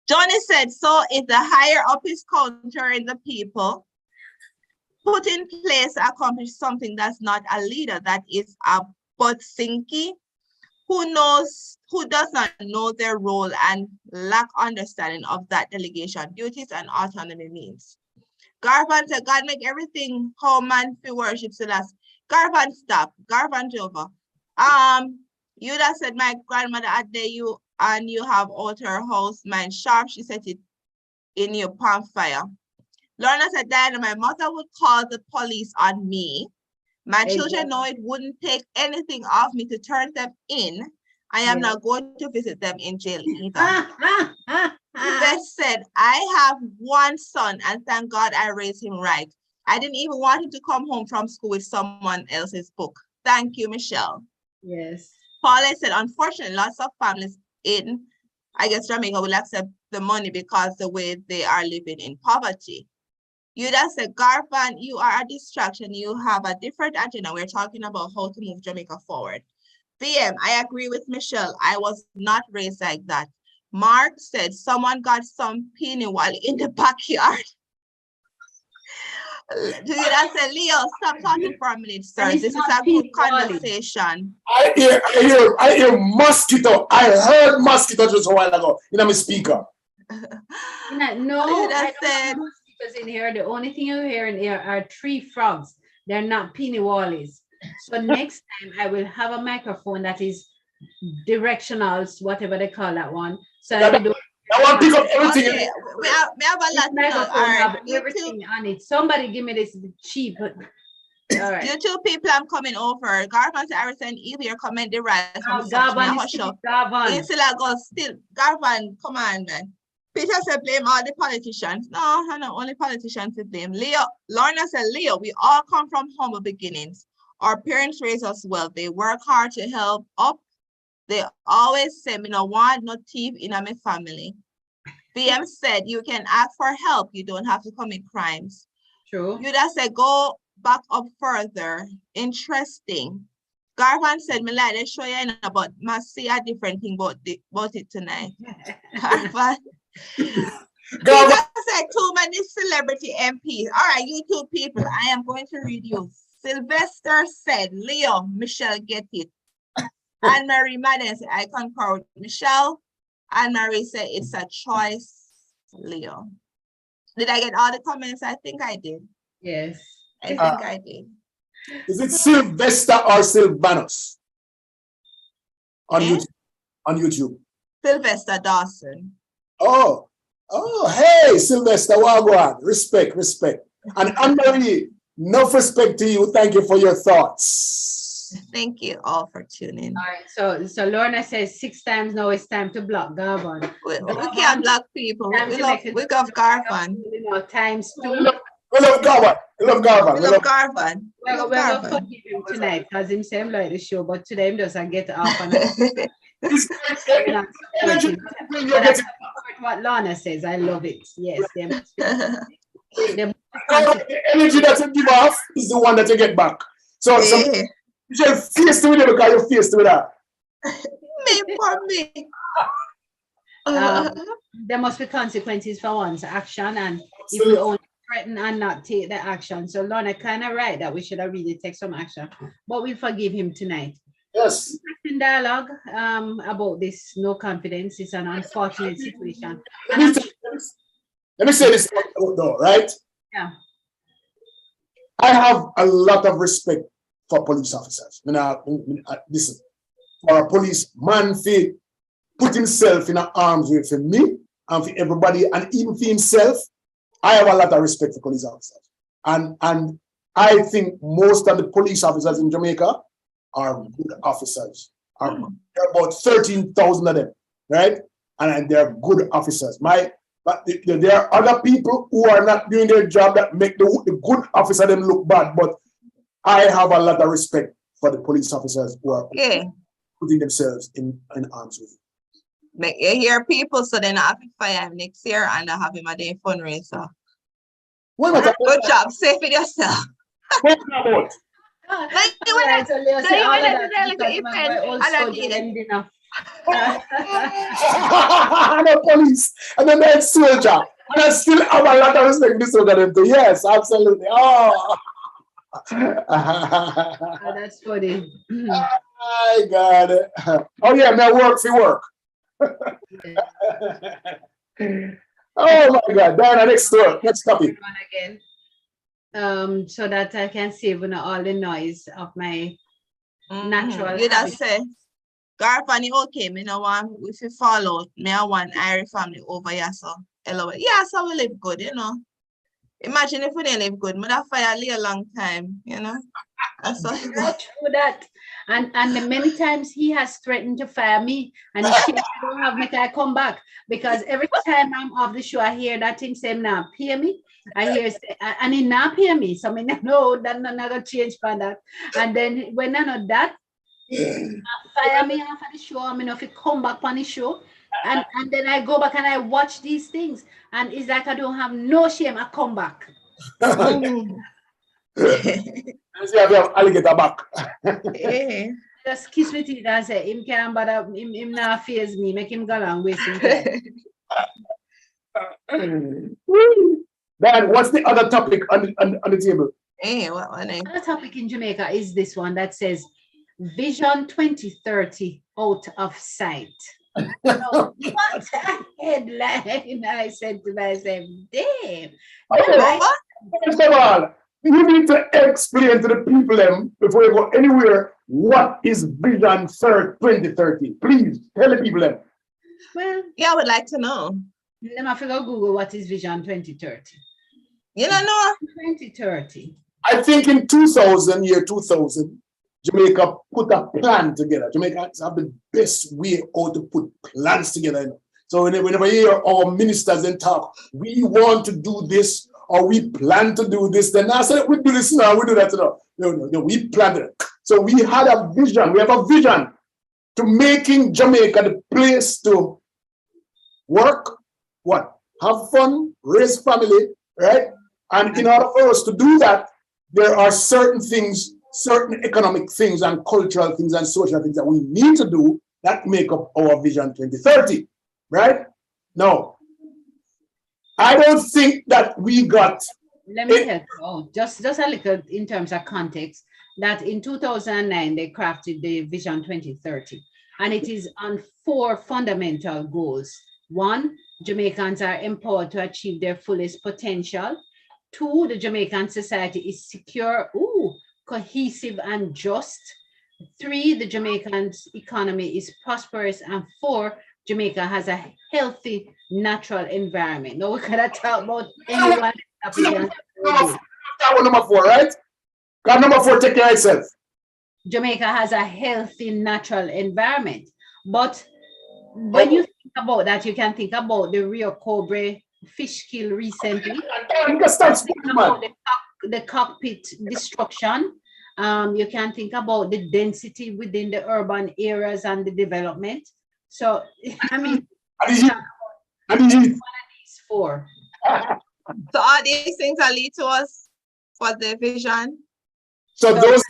Speaker 1: Johnny said, so if the higher up is countering the people, put in place to accomplish something that's not a leader, that is a butsinky, who does not know their role and lack understanding of that delegation, duties, and autonomy means. Garvan said, God make everything how man fi worship Selassie. Garvan, stop. Garvan, Jova. Yuda said, my grandmother at you and you have out her house, mine sharp, she set it in your palm fire. Lorna said, Diana, my mother would call the police on me. My children know it wouldn't take anything of me to turn them in. I am not going to visit them in jail either. Yvette said, I have 1 son and thank God I raised him right. I didn't even want him to come home from school with someone else's book. Thank you, Michelle.
Speaker 2: Yes.
Speaker 1: Paula said, unfortunately, lots of families in, I guess, Jamaica will accept the money because the way they are living in poverty. Yuda said, Garvan, you are a distraction. You have a different agenda. We're talking about how to move Jamaica forward. VM, I agree with Michelle. I was not raised like that. Mark said, someone got some penny while in the backyard. Yuda said, Leo, stop talking for a minute, sir. This is a good conversation.
Speaker 3: I hear mosquito. I heard mosquito just a while ago in my speaker.
Speaker 2: No,
Speaker 1: I said,
Speaker 2: speakers in here. The only thing you hear in here are 3 frogs. They're not penny wallies. So next time I will have a microphone that is directional, whatever they call that one. So I will do.
Speaker 3: I want to pick up everything.
Speaker 1: Okay, we have a lot
Speaker 2: Microphone have
Speaker 1: now.
Speaker 2: everything on it. Somebody give me this cheap. All right.
Speaker 1: You 2 people, I'm coming over. Garvan, Harrison, if you're coming the right.
Speaker 2: Garvan is still Garvan.
Speaker 1: Still, Garvan, come on, man. Peter said blame all the politicians. No, I know only politicians to blame. Lorna said, Leo, we all come from humble beginnings. Our parents raised us well. They work hard to help up. They always say, me no want no thief in my family. VM said, you can ask for help. You don't have to commit crimes.
Speaker 2: True.
Speaker 1: You just said, go back up further. Interesting. Garvan said, me like to show you about, must see a different thing about it tonight. Garvan. Garvan said, too many celebrity MPs. All right, you 2 people, I am going to read you. Sylvester said, Leo, Michelle, get it. Anne-Marie Madden said, I concur with Michelle. Anne-Marie said, it's a choice, Leo. Did I get all the comments? I think I did.
Speaker 2: Yes.
Speaker 1: I think I did.
Speaker 3: Is it Sylvester or Sylvanus? On YouTube. On YouTube.
Speaker 1: Sylvester Dawson.
Speaker 3: Oh, hey, Sylvester, wagwan. Respect. And Anne-Marie, enough respect to you. Thank you for your thoughts.
Speaker 1: Thank you all for tuning.
Speaker 2: All right, so Lorna says 6 times now it's time to block Garvan.
Speaker 1: We can't block people. We love Garvan.
Speaker 2: You know, times 2.
Speaker 3: We love Garvan.
Speaker 1: We love Garvan.
Speaker 2: We're going to forgive him tonight because him same like the show, but today him doesn't get off on what Lorna says. I love it. Yes, the
Speaker 3: energy that you give off is the one that you get back. So you should face with it because you faced with that.
Speaker 1: Me.
Speaker 2: There must be consequences for one's action, and if we only threaten and not take the action. So Lorna kind of right that we should have really take some action, but we'll forgive him tonight.
Speaker 3: Yes.
Speaker 2: In dialogue about this no confidence is an unfortunate situation.
Speaker 3: Let me say this though, right?
Speaker 2: Yeah.
Speaker 3: I have a lot of respect for police officers. Listen, for a policeman to put himself in arm's way for me and for everybody, and even for himself, I have a lot of respect for police officers. And I think most of the police officers in Jamaica are good officers. There are about 13,000 of them, right? And they're good officers. But there are other people who are not doing their job that make the good officer them look bad. But I have a lot of respect for the police officers who are putting themselves in arm's way.
Speaker 1: Make you hear people so they're not having fire next year and not having a day fundraiser. Good job, safe with yourself.
Speaker 3: The police, and then there's soldier, and I still have a lot of respect for this organization too. Yes, absolutely. Oh,
Speaker 2: that's funny.
Speaker 3: I got it. Oh yeah, my work. Oh my God, Diana, next topic.
Speaker 2: Again. So that I can save all the noise of my natural.
Speaker 1: You just say, Garfani, okay, me no want if you follow me, I want Irish family over here, so LOL. Yeah, so we live good, you know. Imagine if we didn't live good, but that fire a long time, you know. That's all.
Speaker 2: True that. And the many times he has threatened to fire me, and he said, I don't have me to come back, because every time I'm off the show, I hear that him say, "Now pay me." I hear say, and he not pay me, so I know that not gonna change for that. And then when I know that, fire me off of the show, I mean, if he come back on the show, and then I go back and I watch these things, and it's like I don't have no shame. I come back.
Speaker 3: We have alligator back.
Speaker 2: Just kiss me teeth and say, him can't bother, him not face me, make him go along wasting time.
Speaker 3: Dan, what's the other topic on the table?
Speaker 1: What name?
Speaker 2: Another topic in Jamaica is this one that says Vision 2030 out of sight. What a headline! I said to myself, damn.
Speaker 3: First of all, you need to explain to the people them before you go anywhere what is Vision 2030. Please tell the people them.
Speaker 2: Well,
Speaker 1: Yeah, I would like to know.
Speaker 2: let me figure Google what is Vision 2030.
Speaker 1: You don't know?
Speaker 2: 2030.
Speaker 3: I think in year 2000, Jamaica put a plan together. Jamaica have the best way how to put plans together. You know? So whenever you hear our ministers and talk, we want to do this or we plan to do this, then I said, we do this now, we do that now. No, we planned it. So we had a vision, we have a vision to making Jamaica the place to work, what? Have fun, raise family, right? And in order for us to do that, there are certain things, certain economic things and cultural things and social things that we need to do that make up our Vision 2030, right? Now, I don't think that we got...
Speaker 2: Let me help you out. Just a little in terms of context, that in 2009, they crafted the Vision 2030, and it is on 4 fundamental goals. 1, Jamaicans are empowered to achieve their fullest potential. 2, the Jamaican society is secure, cohesive and just. 3, the Jamaican economy is prosperous. And 4, Jamaica has a healthy natural environment. Now we cannot talk about anyone.
Speaker 3: Number 4, right? Got number 4, take care of itself.
Speaker 2: Jamaica has a healthy natural environment. But when you think about that, you can think about the Rio Cobre fish kill recently. The cockpit destruction. You can think about the density within the urban areas and the development. So, I mean, one of these 4.
Speaker 1: So all these things that lead to us for the vision.
Speaker 3: So those,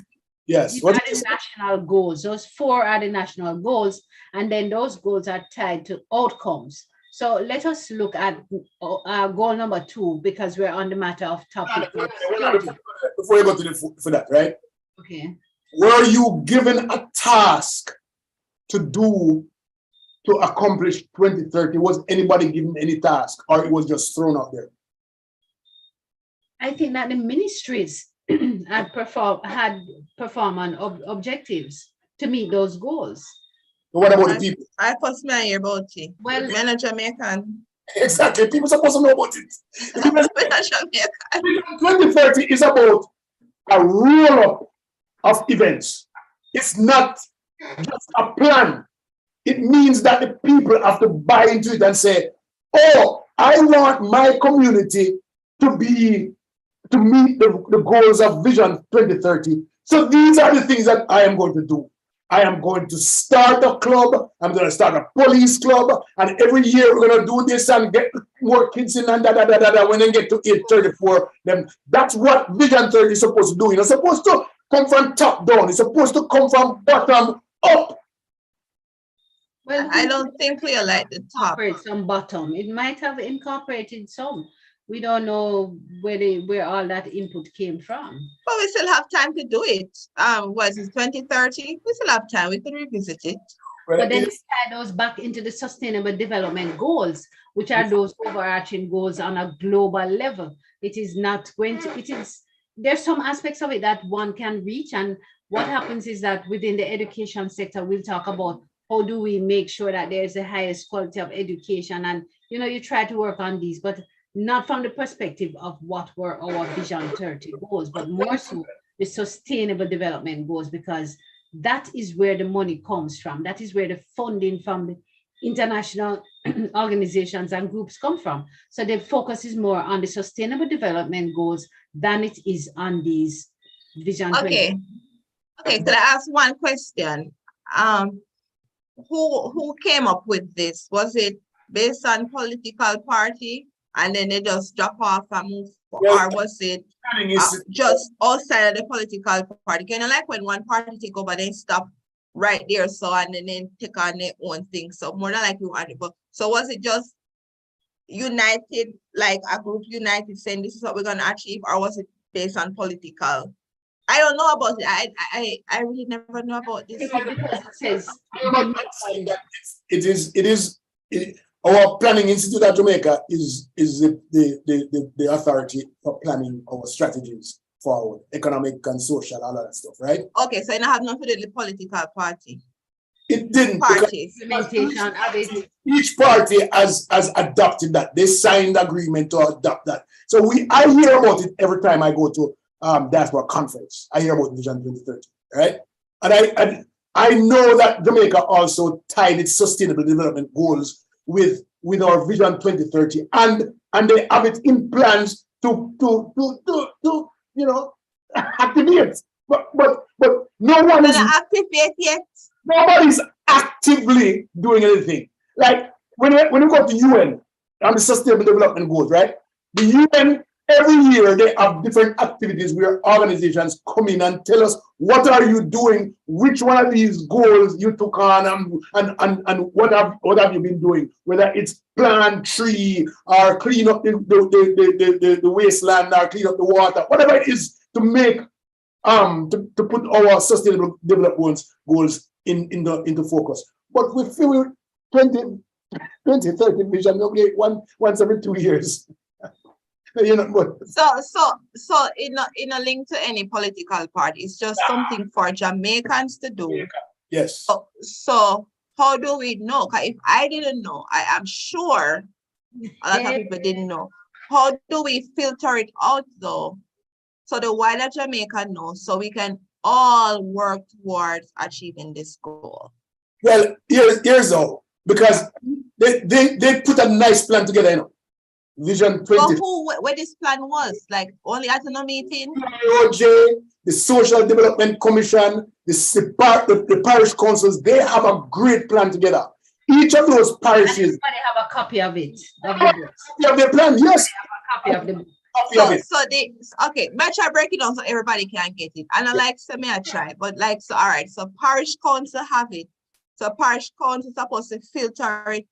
Speaker 3: yes.
Speaker 2: What are the national goals? Those 4 are the national goals, and then those goals are tied to outcomes. So let us look at goal number 2, because we're on the matter of topic.
Speaker 3: Before you go to for that, right?
Speaker 2: Okay.
Speaker 3: Were you given a task to do to accomplish 2030? Was anybody given any task, or it was just thrown out there?
Speaker 2: I think that the ministries had performed on objectives to meet those goals.
Speaker 3: But what about the people?
Speaker 1: I personally hear about it.
Speaker 2: Well,
Speaker 1: Manager Jamaican.
Speaker 3: Exactly. People supposed to know about it.
Speaker 1: Jamaican.
Speaker 3: 2030 is about a roll-up of events. It's not just a plan. It means that the people have to buy into it and say, oh, I want my community to meet the goals of Vision 2030. So these are the things that I am going to do. I am going to start a club. I'm going to start a police club. And every year we're going to do this and get more kids in and when they get to age 34. Then that's what Vision 30 is supposed to do. It's supposed to come from top down. It's supposed to come from bottom up.
Speaker 1: Well, I don't think we are like the top.
Speaker 2: Some bottom. It might have incorporated some. We don't know where all that input came from.
Speaker 1: But we still have time to do it. What is it, 2030? We still have time. We can revisit it.
Speaker 2: But then we tie those back into the Sustainable Development Goals, which are those overarching goals on a global level. It is not going to, there's some aspects of it that one can reach. And what happens is that within the education sector, we'll talk about how do we make sure that there's the highest quality of education. And, you try to work on these, but not from the perspective of what were our Vision 30 goals, but more so the Sustainable Development Goals, because that is where the money comes from. That is where the funding from the international organizations and groups come from. So the focus is more on the Sustainable Development Goals than it is on these Vision 20.
Speaker 1: Okay, could I ask one question? Who came up with this? Was it based on political party? And then they just drop off and move, or was it just outside of the political party? Kind of like when one party take over, they stop right there, so and then they take on their own thing. So more than likely, so was it just united, like a group united, saying this is what we're gonna achieve, or was it based on political I don't know about it. I really never know about this.
Speaker 2: Because it says
Speaker 3: I'm not saying that our planning institute at Jamaica is the authority for planning our strategies for economic and social, all of that stuff, right?
Speaker 1: Okay, so you don't have nothing to do with the political party.
Speaker 3: It didn't,
Speaker 1: Parties.
Speaker 2: implementation of it.
Speaker 3: each party has adopted that. They signed agreement to adopt that. So I hear about it every time I go to diaspora conference. I hear about Vision 2030, right? And I know that Jamaica also tied its sustainable development goals with our Vision 2030, and they have it in plans to activate. But no one is
Speaker 1: activate yet.
Speaker 3: Nobody's actively doing anything. Like when you go to UN and the Sustainable Development Goals, right? The UN every year they have different activities where organizations come in and tell us what are you doing, which one of these goals you took on, and what have you been doing, whether it's plant tree or clean up the wasteland or clean up the water, whatever it is to make to put our sustainable development goals into focus. But we feel 2030 vision, okay, once every 2 years.
Speaker 1: So in a link to any political party, it's just something for Jamaicans to do.
Speaker 3: Yes.
Speaker 1: So how do we know? 'Cause if I didn't know, I am sure a lot of people didn't know. How do we filter it out though? So the wider Jamaica knows, so we can all work towards achieving this goal.
Speaker 3: Well, here's how, because they put a nice plan together, you know. Vision 20.
Speaker 1: But where this plan was? Like only at a meeting?
Speaker 3: OJ, the Social Development Commission, the parish councils, they have a great plan together. Each of those parishes.
Speaker 2: Everybody have a copy of it. Of the book.
Speaker 3: Of their plan, yes.
Speaker 2: Copy of the book.
Speaker 1: Okay, let's try break it down so everybody can get it. And I like may I try, but like so all right, so parish council have it. So parish council is supposed to filter it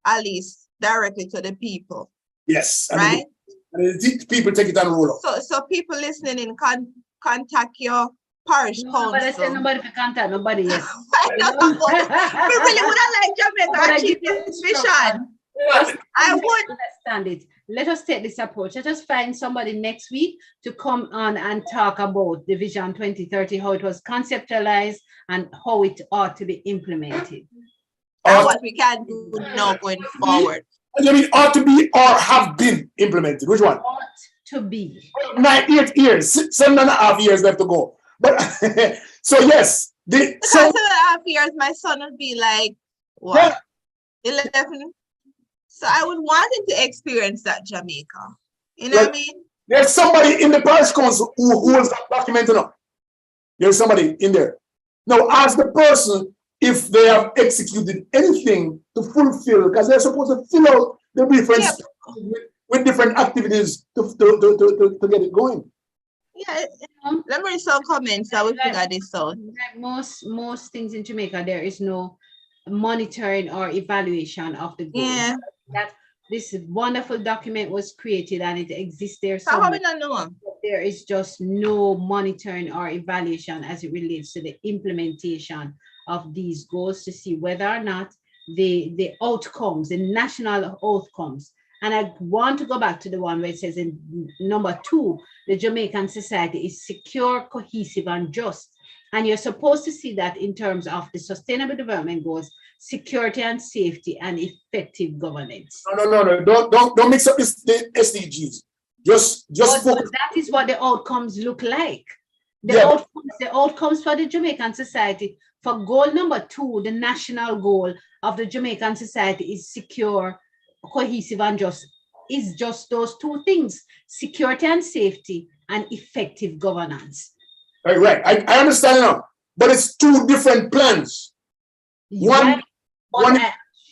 Speaker 1: at least directly to the people.
Speaker 3: Yes.
Speaker 1: Right?
Speaker 3: And people take it and roll up.
Speaker 1: So people listening in contact your parish council.
Speaker 2: But I said nobody can contact nobody yet.
Speaker 1: We really would have liked Jamaica achieve this vision. I would
Speaker 2: understand it. Let us take this approach. Let us find somebody next week to come on and talk about the Vision 2030, how it was conceptualized and how it ought to be implemented.
Speaker 1: And what we can do now going forward.
Speaker 3: I mean, ought to be or have been implemented. Which one?
Speaker 2: Ought to be.
Speaker 3: 8 years, 7.5 years left to go. But so yes,
Speaker 1: 7.5 years, my son would be like what? Yeah. 11. So I would want him to experience that Jamaica. You know what I mean?
Speaker 3: There's somebody in the parish council who holds that document up. There's somebody in there. Now ask the person if they have executed anything to fulfill, because they're supposed to fill out the different with different activities to get it going.
Speaker 1: Yeah, let me read some comments. I will figure this out.
Speaker 2: Like most things in Jamaica, there is no monitoring or evaluation of the goals.
Speaker 1: Yeah.
Speaker 2: That this wonderful document was created and it exists there.
Speaker 1: So how we don't know?
Speaker 2: There is just no monitoring or evaluation as it relates to the implementation of these goals to see whether or not the outcomes, the national outcomes. And I want to go back to the one where it says in number 2, the Jamaican society is secure, cohesive, and just. And you're supposed to see that in terms of the sustainable development goals, security and safety, and effective governance.
Speaker 3: No. Don't mix up the SDGs. Just focus.
Speaker 2: That is what the outcomes look like. The outcomes for the Jamaican society for goal number 2, the national goal of the Jamaican society is secure, cohesive, and just. Is just those 2 things: security and safety, and effective governance.
Speaker 3: Right. I understand now, but it's 2 different plans.
Speaker 2: I'm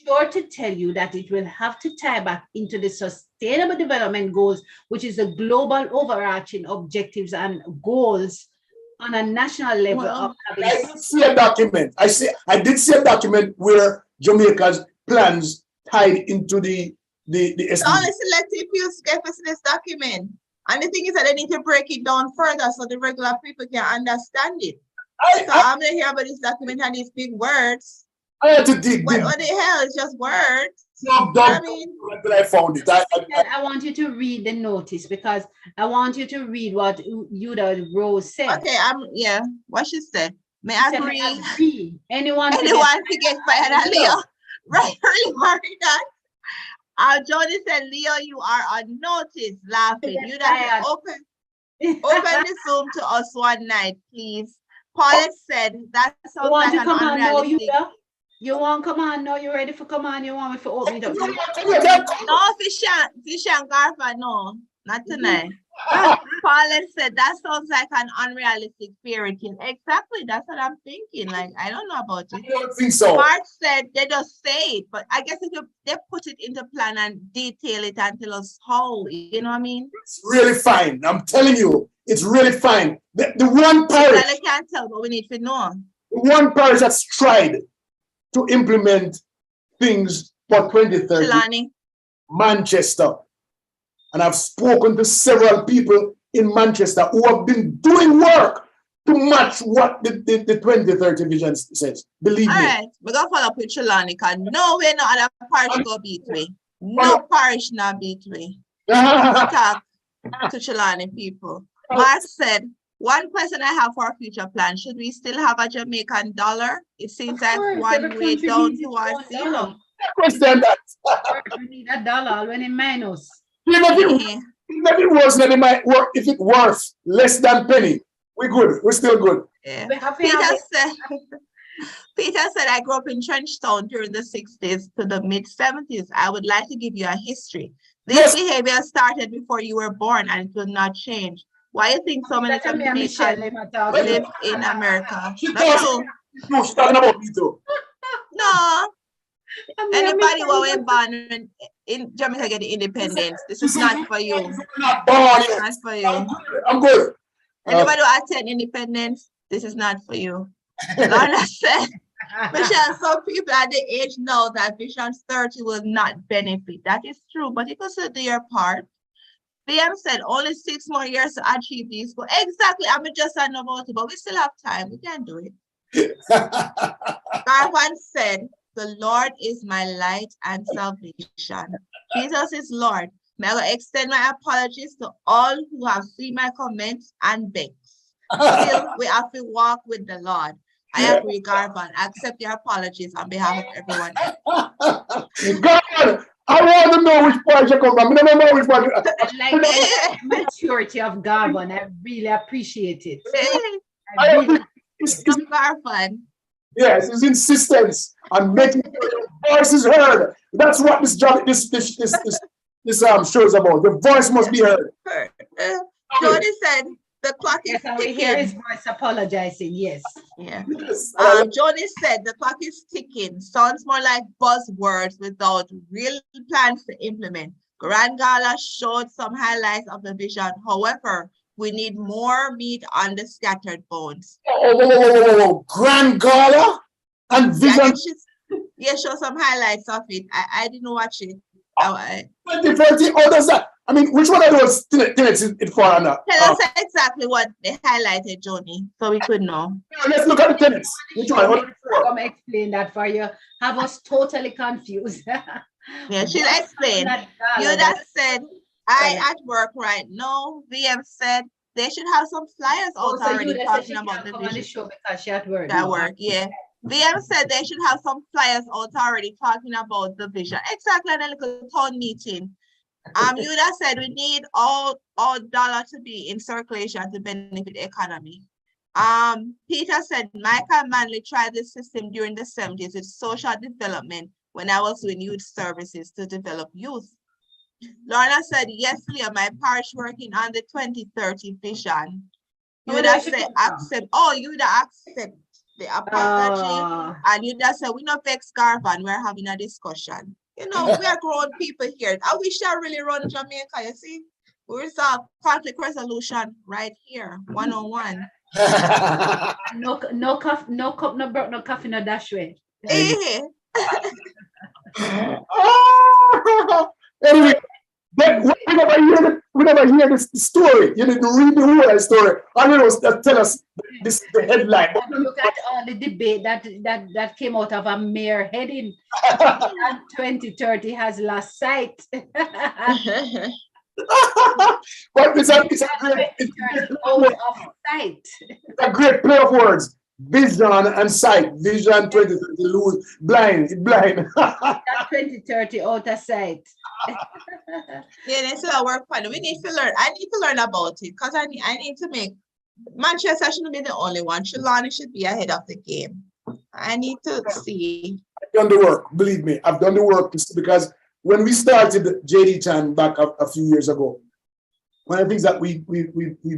Speaker 2: sure to tell you that it will have to tie back into the sustainable development goals, which is the global overarching objectives and goals on a national level.
Speaker 3: I did see a document. I did see a document where Jamaica's plans tied into the
Speaker 1: Only selective few skeptics in this document. And the thing is that they need to break it down further so the regular people can understand it. So I'm gonna hear about this document and these big words.
Speaker 3: I had to dig.
Speaker 1: What the hell? It's just words.
Speaker 3: I mean, I found it.
Speaker 2: I want you to read the notice because I want you to read what Yuda Rose said.
Speaker 1: Okay, what she said. May I agree?
Speaker 2: Anyone
Speaker 1: to get fired, Leo. Right, really worried that. Jody said, Leo, you are on notice, laughing. You don't open the Zoom to us one night, please. Paulette said, that sounds like an unrealistic.
Speaker 2: You want come on? No, you ready for come on? You want me to open it up?
Speaker 1: No, Fish and Garfa, no, not tonight. Paulette said, that sounds like an unrealistic fairy tale. Exactly, that's what I'm thinking. Like, I don't know about it.
Speaker 3: I don't think so.
Speaker 1: Mark said they just say it, but I guess if they put it into plan and detail it and tell us how, you know what I mean?
Speaker 3: It's really fine. I'm telling you, it's really fine. The one parish.
Speaker 1: I can't tell, but we need to know.
Speaker 3: The one parish that's tried to implement things for 2030.
Speaker 1: Chilani.
Speaker 3: Manchester. And I've spoken to several people in Manchester who have been doing work to match what the 2030 vision says. Believe me.
Speaker 1: All right, we're going to follow up with Chilani because no way no other parish go beat me. No parish not beat me. Talk to Chilani people. Mark said, one question I have for our future plan, should we still have a Jamaican dollar? It seems like one way down towards zero.
Speaker 3: Question that.
Speaker 2: We need a dollar when it minus.
Speaker 3: Even if it was, then it might work. If it worth less than penny, we're good. We're still good.
Speaker 1: Yeah. Peter said, I grew up in Trenchtown during the 60s to the mid 70s. I would like to give you a history. This behavior started before you were born and it will not change. Why do you think so many Jamaicans live in America?
Speaker 3: She's talking about me too.
Speaker 1: No. Anybody who was born in Jamaica get independence. This is not for you.
Speaker 3: Not born yet.
Speaker 1: Not for you.
Speaker 3: I'm good.
Speaker 1: Anybody who attend independence, this is not for you. Lorna said, Michelle, some people at the age now that Vision 30 will not benefit. That is true, but you can still do your part. VM said only 6 more years to achieve these goals. Exactly. I'm just saying about it, but we still have time. We can do it. Garvan said, the Lord is my light and salvation. Jesus is Lord. May I extend my apologies to all who have seen my comments and begs. Still, we have to walk with the Lord. I agree, Garvan. I accept your apologies on behalf of everyone.
Speaker 3: Garvan, I want to know which part you come from. I don't know which part.
Speaker 2: Like the maturity of Garvan, I really appreciate it. I really
Speaker 1: Garvan.
Speaker 3: Yes, his insistence on making sure the voice is heard. That's what this job, this show is about. The voice must be heard.
Speaker 1: Jody said the clock is ticking.
Speaker 2: We hear his voice apologizing. Yes.
Speaker 1: Yeah. Jody said the clock is ticking. Sounds more like buzzwords without real plans to implement. Grand Gala showed some highlights of the vision. However, we need more meat on the scattered bones.
Speaker 3: Grand Gala and vision.
Speaker 1: Yeah, show some highlights of it. I didn't watch it.
Speaker 3: 2030, oh, does that? I mean, which one of those tenets is it for?
Speaker 1: Tell us exactly what they highlighted, Johnny, so we could know.
Speaker 3: Let's look at the tenets. Which one?
Speaker 2: Come explain that for you. Have us totally confused.
Speaker 1: Yeah, she'll explain. You just said, I at work right now. VM said they should have some flyers out already talking about the vision.
Speaker 2: Show because she at work.
Speaker 1: That work, yeah. VM said they should have some flyers out already talking about the vision. Exactly, in a little town meeting. Yuda said we need all dollar to be in circulation to benefit the economy. Peter said Michael Manley tried this system during the 70s with social development when I was doing youth services to develop youth. Lorna said, yes, Leah, my parish working on the 2030 vision. Yuda said, accept. Oh, Yuda accept the apology. And Yuda said, we not vex Garvan, we're having a discussion. You know, we are grown people here. I wish I really run Jamaica, you see? We resolve conflict resolution right here, one-on-one.
Speaker 2: No cup, no coffee, no dash way.
Speaker 3: Anyway, But we never hear this story. You need to read the whole story. I don't know, tell us this the headline.
Speaker 2: Look at all the debate that came out of a mere heading. And 2030 has lost sight.
Speaker 3: But it's a great play of words. Vision and sight. Vision 2030 lose blind.
Speaker 2: That 2030 out of sight.
Speaker 1: Yeah, that's a work point. We need to learn. I need to learn about it because I need to make Manchester shouldn't be the only one. Trelawney should be ahead of the game. I need to see.
Speaker 3: I've done the work, believe me. I've done the work because when we started JD Chan back a few years ago, one of the things that we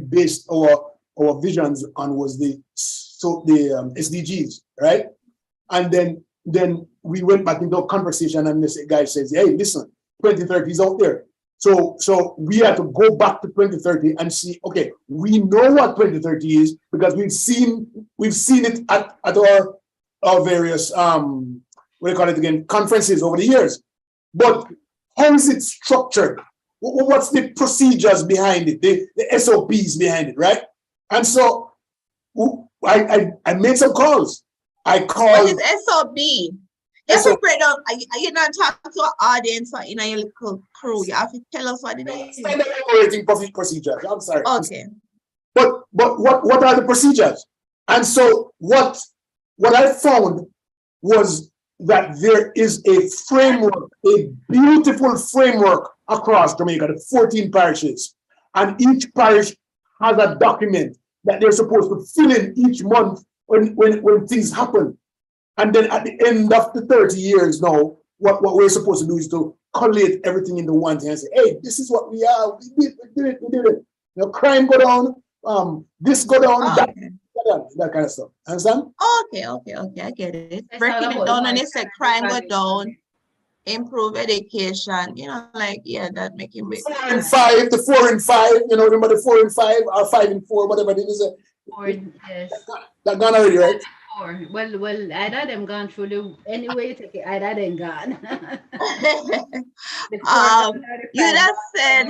Speaker 3: based our visions on was the SDGs, right? And then we went back into a conversation, and this guy says, "Hey, listen, 2030 is out there." So we had to go back to 2030 and see. Okay, we know what 2030 is because we've seen it at our various what do you call it again, conferences over the years. But how is it structured? What's the procedures behind it? The SOPs behind it, right? And so I made some calls. I called.
Speaker 1: What is SOB? You have to break down. You not talking to an audience or in your little crew. You have to tell us what it is.
Speaker 3: Standard operating procedures. I'm sorry.
Speaker 1: Okay.
Speaker 3: But what are the procedures? And so what I found was that there is a framework, a beautiful framework across Jamaica, the 14 parishes, and each parish has a document that they're supposed to fill in each month when things happen. And then at the end of the 30 years now, what we're supposed to do is to collate everything into one thing and say, hey, this is what we are, we did it. You know, crime go down, this go down, that kind of stuff. Understand?
Speaker 1: Okay, I get it. Breaking it down when you say crime go down, improve education, you know, like, yeah, that make it big.
Speaker 3: 4 and 5, the 4 and 5, you know, remember the 4 and 5 or 5 and 4, whatever it is.
Speaker 2: 4, yes.
Speaker 3: That gone already, right?
Speaker 2: 4. Well, either them gone through the anyway you take it, either them gone.
Speaker 1: You just said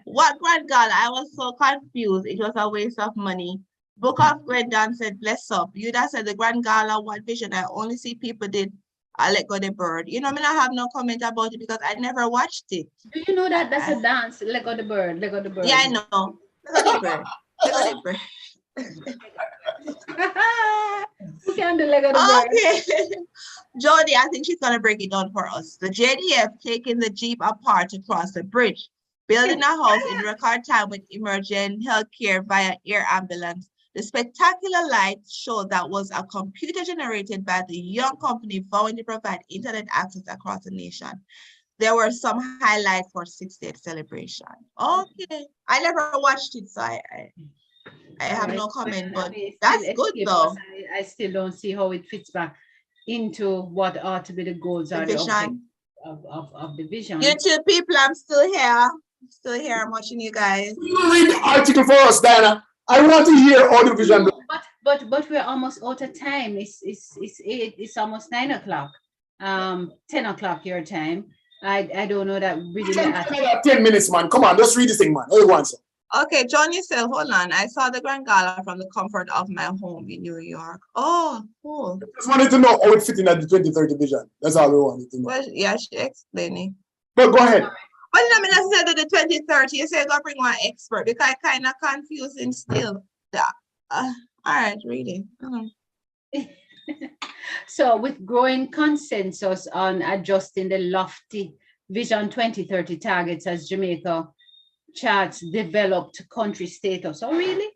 Speaker 1: what Grand Gala, I was so confused. It was a waste of money. Book of Gwendan said, bless up. You just said the Grand Gala, what vision? I only see people did I Let Go the Bird. You know, I mean, I have no comment about it because I never watched it.
Speaker 2: Do you know that that's a dance? Let go the bird, let go the bird.
Speaker 1: Yeah, I know. Let go the bird. Let go the bird.
Speaker 2: You can do let go the bird.
Speaker 1: Okay. Jody, I think she's gonna break it down for us. The JDF taking the Jeep apart to cross the bridge, building a house in record time with emergent healthcare via air ambulance. The spectacular light show that was a computer generated by the young company vowing to provide internet access across the nation. There were some highlights for 60th celebration. Okay, I never watched it, so I have no comment, but that's good though.
Speaker 2: I still don't see how it fits back into what ought to be the goals of the vision.
Speaker 1: YouTube people, I'm still here. I'm watching you guys.
Speaker 3: You read the article for us, Diana. I want to hear all the vision.
Speaker 2: But we're almost out of time. It's almost 9 o'clock. 10 o'clock your time. I don't know that really.
Speaker 3: 10 minutes, man. Come on, let's read this thing, man. Everyone.
Speaker 1: Okay, John yourself, hold on. I saw the Grand Gala from the comfort of my home in New York. Oh, cool.
Speaker 3: Just wanted to know how it fit in at the 2030 vision. That's all we wanted to know.
Speaker 1: Well, yeah, she explained it.
Speaker 3: But go ahead.
Speaker 1: But I mean, I said that the 2030, you say go bring one expert because I kind of confusing still. All right, reading.
Speaker 2: So with growing consensus on adjusting the lofty Vision 2030 targets as Jamaica charts developed country status. Oh, really?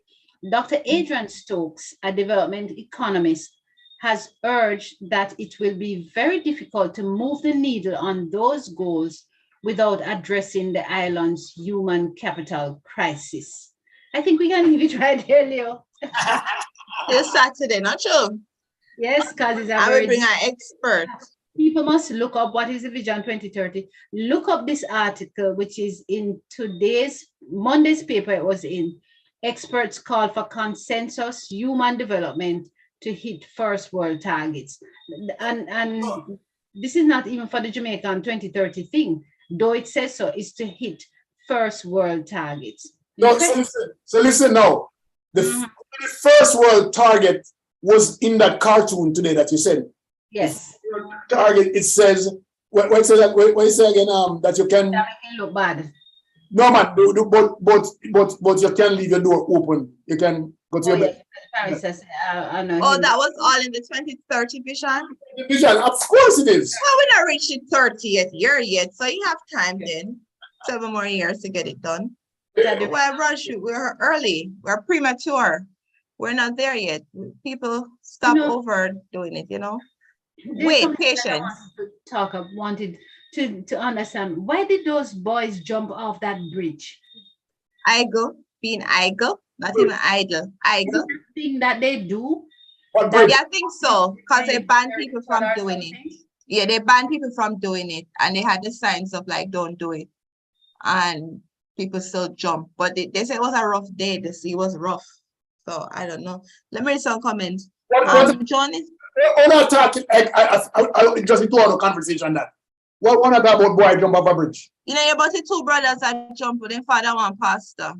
Speaker 2: Dr. Adrian Stokes, a development economist, has urged that it will be very difficult to move the needle on those goals without addressing the island's human capital crisis. I think we can leave it right here, Leo.
Speaker 1: It's Saturday, not true?
Speaker 2: Yes, because it's
Speaker 1: I will bring an expert.
Speaker 2: People must look up what is the Vision 2030. Look up this article, which is in today's Monday's paper. It was in. Experts call for consensus human development to hit first world targets. And this is not even for the Jamaican 2030 thing. though it says so, is to hit first world targets.
Speaker 3: No, so listen now. The first world target was in that cartoon today that you said.
Speaker 2: Yes.
Speaker 3: Target, it says, what it says that, what it say again, that you can.
Speaker 2: That can look bad.
Speaker 3: No, man, but you can leave your door open. You can go to your bed.
Speaker 2: Paris says, I know.
Speaker 1: Oh, that was all in the 2030 vision?
Speaker 3: Vision, of course it is.
Speaker 1: Well, we're not reached the 30th year yet, so you have time then. 7 more years to get it done. We're rushing, we're early, we're premature. We're not there yet. People stop overdoing it, you know? Wait, patience.
Speaker 2: Wanted to understand, why did those boys jump off that bridge?
Speaker 1: Being idle, not even idle. Idle.
Speaker 2: Thing that they do?
Speaker 1: Yeah, I think so, because they banned people from doing it. Yeah, they banned people from doing it, and they had the signs of like, don't do it. And people still jump, but they said it was a rough day. The sea was rough. So I don't know. Let me read some comments. John is.
Speaker 3: We're not talking, I just need to have a conversation on that. What one about boy jump off a bridge?
Speaker 1: You know, about the 2 brothers that jump with their father one pastor.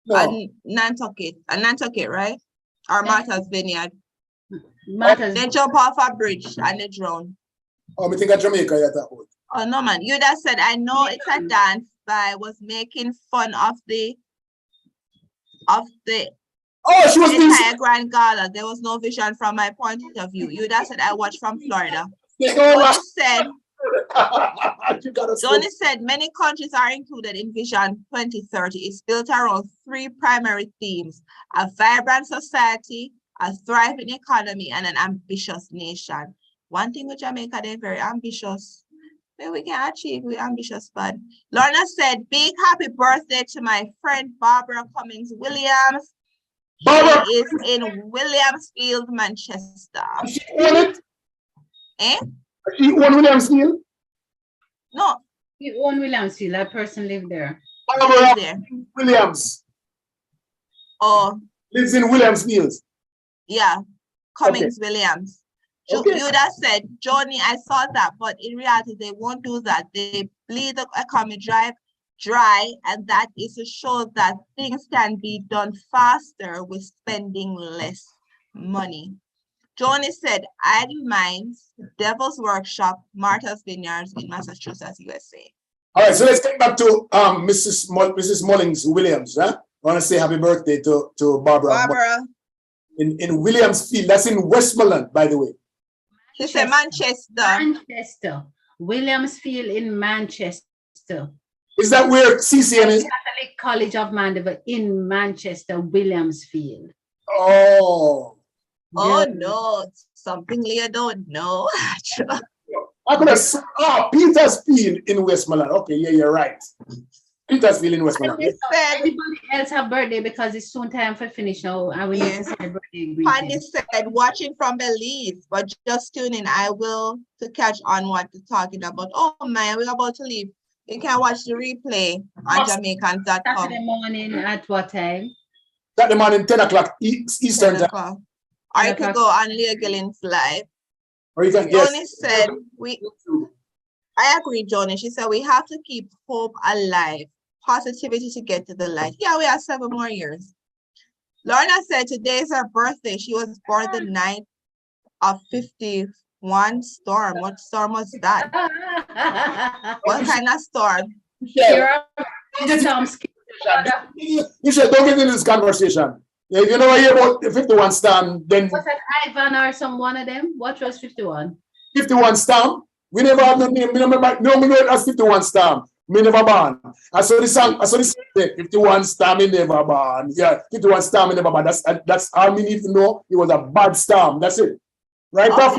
Speaker 3: No.
Speaker 1: And Nantucket, right? Or Martha's Vineyard. They jump off a bridge and they drown.
Speaker 3: Oh, I think of Jamaica, yeah, that would.
Speaker 1: Oh no, man. You just said, I know it's a dance, but I was making fun of the
Speaker 3: Oh, she was being
Speaker 1: entire Grand Gala. There was no vision from my point of view. You just said I watched from Florida. Johnny said many countries are included in Vision 2030. It's built around 3 primary themes: a vibrant society, a thriving economy, and an ambitious nation. One thing with Jamaica, they're very ambitious. Maybe we can achieve, we're ambitious, but Lorna said, big happy birthday to my friend Barbara Cummings Williams.
Speaker 3: Barbara
Speaker 1: is in Williamsfield, Manchester.
Speaker 3: She own it?
Speaker 1: Eh?
Speaker 3: She own Williamsfield?
Speaker 1: No.
Speaker 2: He own Williamsfield. That person lived there.
Speaker 3: Barbara
Speaker 1: there.
Speaker 3: Williams.
Speaker 1: Oh.
Speaker 3: Lives in Williamsfield.
Speaker 1: Yeah. Cummings Williams. You would have said, Johnny, I saw that, but in reality, they won't do that. They bleed the economy dry, and that is to show that things can be done faster with spending less money. Johnny said, Idle Minds, Devil's Workshop, Martha's Vineyards in Massachusetts, USA.
Speaker 3: All right, so let's get back to Mrs. Mullings Williams. Huh? I want to say happy birthday to Barbara.
Speaker 2: Barbara.
Speaker 3: In Williamsfield, that's in Westmoreland, by the way.
Speaker 1: She said Manchester.
Speaker 2: Manchester. Williamsfield in Manchester.
Speaker 3: Is that where CCN is?
Speaker 2: Catholic College of Mandeville in Manchester, Williamsfield.
Speaker 3: Oh.
Speaker 1: Oh, no. Something Leah don't know.
Speaker 3: I could have Petersfield in Westmoreland. Okay, yeah, you're right. Petersfield in Westmoreland.
Speaker 2: Everybody else have birthday because it's soon time for finish now, and we need to say birthday greeting.
Speaker 1: Pandy said, watching from Belize, but just tune in. I will to catch on what you're talking about. Oh man, we're about to leave. You can watch the replay on Jamaicans.com.
Speaker 2: Saturday morning at what time?
Speaker 3: Saturday morning, 10 o'clock Eastern time.
Speaker 1: Or you can go on Leah Gillen's live.
Speaker 3: Or you can,
Speaker 1: Johnny said, I agree, Johnny. She said, we have to keep hope alive. Positivity to get to the light. Yeah, we have 7 more years. Lorna said today is her birthday. She was born the night of 51 storm. What storm was that? What kind of storm?
Speaker 3: You should don't get into this conversation. If you never hear about the 51 storm, then
Speaker 2: was that Ivan or some one of them? What was 51?
Speaker 3: 51 storm. We never have no name. We know it as 51 storm. Me never born. I saw the song. 51 storm, me never born. Yeah, 51 storm, me never born. That's all we need to know. It was a bad storm. That's it. Right, Puff?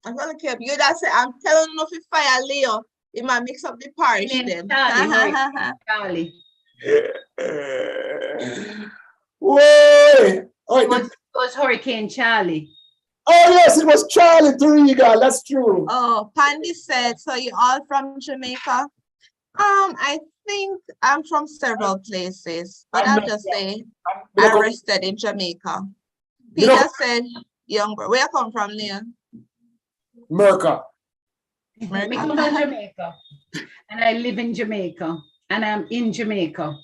Speaker 1: I'm gonna keep you. That's it. I'm telling you, if you fire Leo, it might mix up the parish then.
Speaker 2: Charlie.
Speaker 3: Whoa!
Speaker 2: It was Hurricane Charlie.
Speaker 3: Oh yes, it was Charlie Toriga. That's true.
Speaker 1: Oh, Pandy said, so you all from Jamaica? I think I'm from several places, but I'll just say I rested in Jamaica. Peter said, younger. Where I come from, Leon?
Speaker 3: Merca.
Speaker 2: Me come from Jamaica, and I live in Jamaica, and I'm in Jamaica.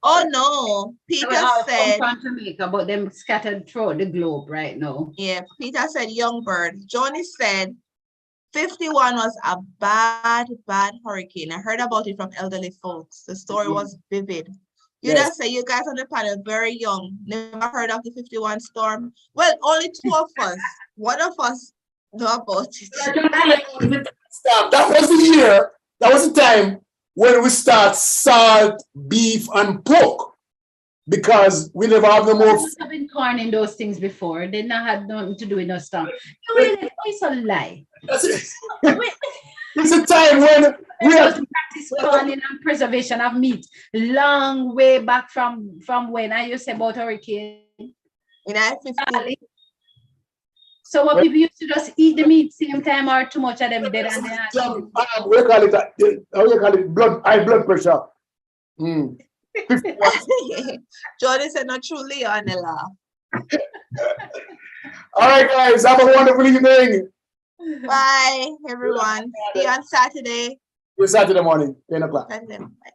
Speaker 1: Oh no,
Speaker 2: So
Speaker 1: Peter
Speaker 2: we all
Speaker 1: said,
Speaker 2: come from Jamaica, but them scattered throughout the globe right now.
Speaker 1: yeah, Peter said young bird. Johnny said 51 was a bad hurricane. I heard about it from elderly folks. The story was vivid. You
Speaker 3: Yes.
Speaker 1: just say you guys on the panel very young, never heard of the 51 storm. Well, only two of us. One of us know about it.
Speaker 3: That was the year, that was the time when we start salt, beef, and pork. Because we never have no more.
Speaker 2: I must have been corn in those things before. They not had nothing to do with no stuff. You really, it's a lie.
Speaker 3: That's it. It's a time when we
Speaker 2: Just
Speaker 3: have
Speaker 2: practice farming and preservation of meat long way back from when I used to say about hurricane.
Speaker 1: In 50,
Speaker 2: So what people used to just eat the meat same time or too much of them dead and they had
Speaker 3: we call it how you call it high blood pressure. Mm. 51.
Speaker 1: Jordan said not truly on the laugh.
Speaker 3: All right, guys, have a wonderful evening.
Speaker 1: Bye everyone. See you on Saturday.
Speaker 3: It's Saturday morning, 10 o'clock.
Speaker 1: Bye.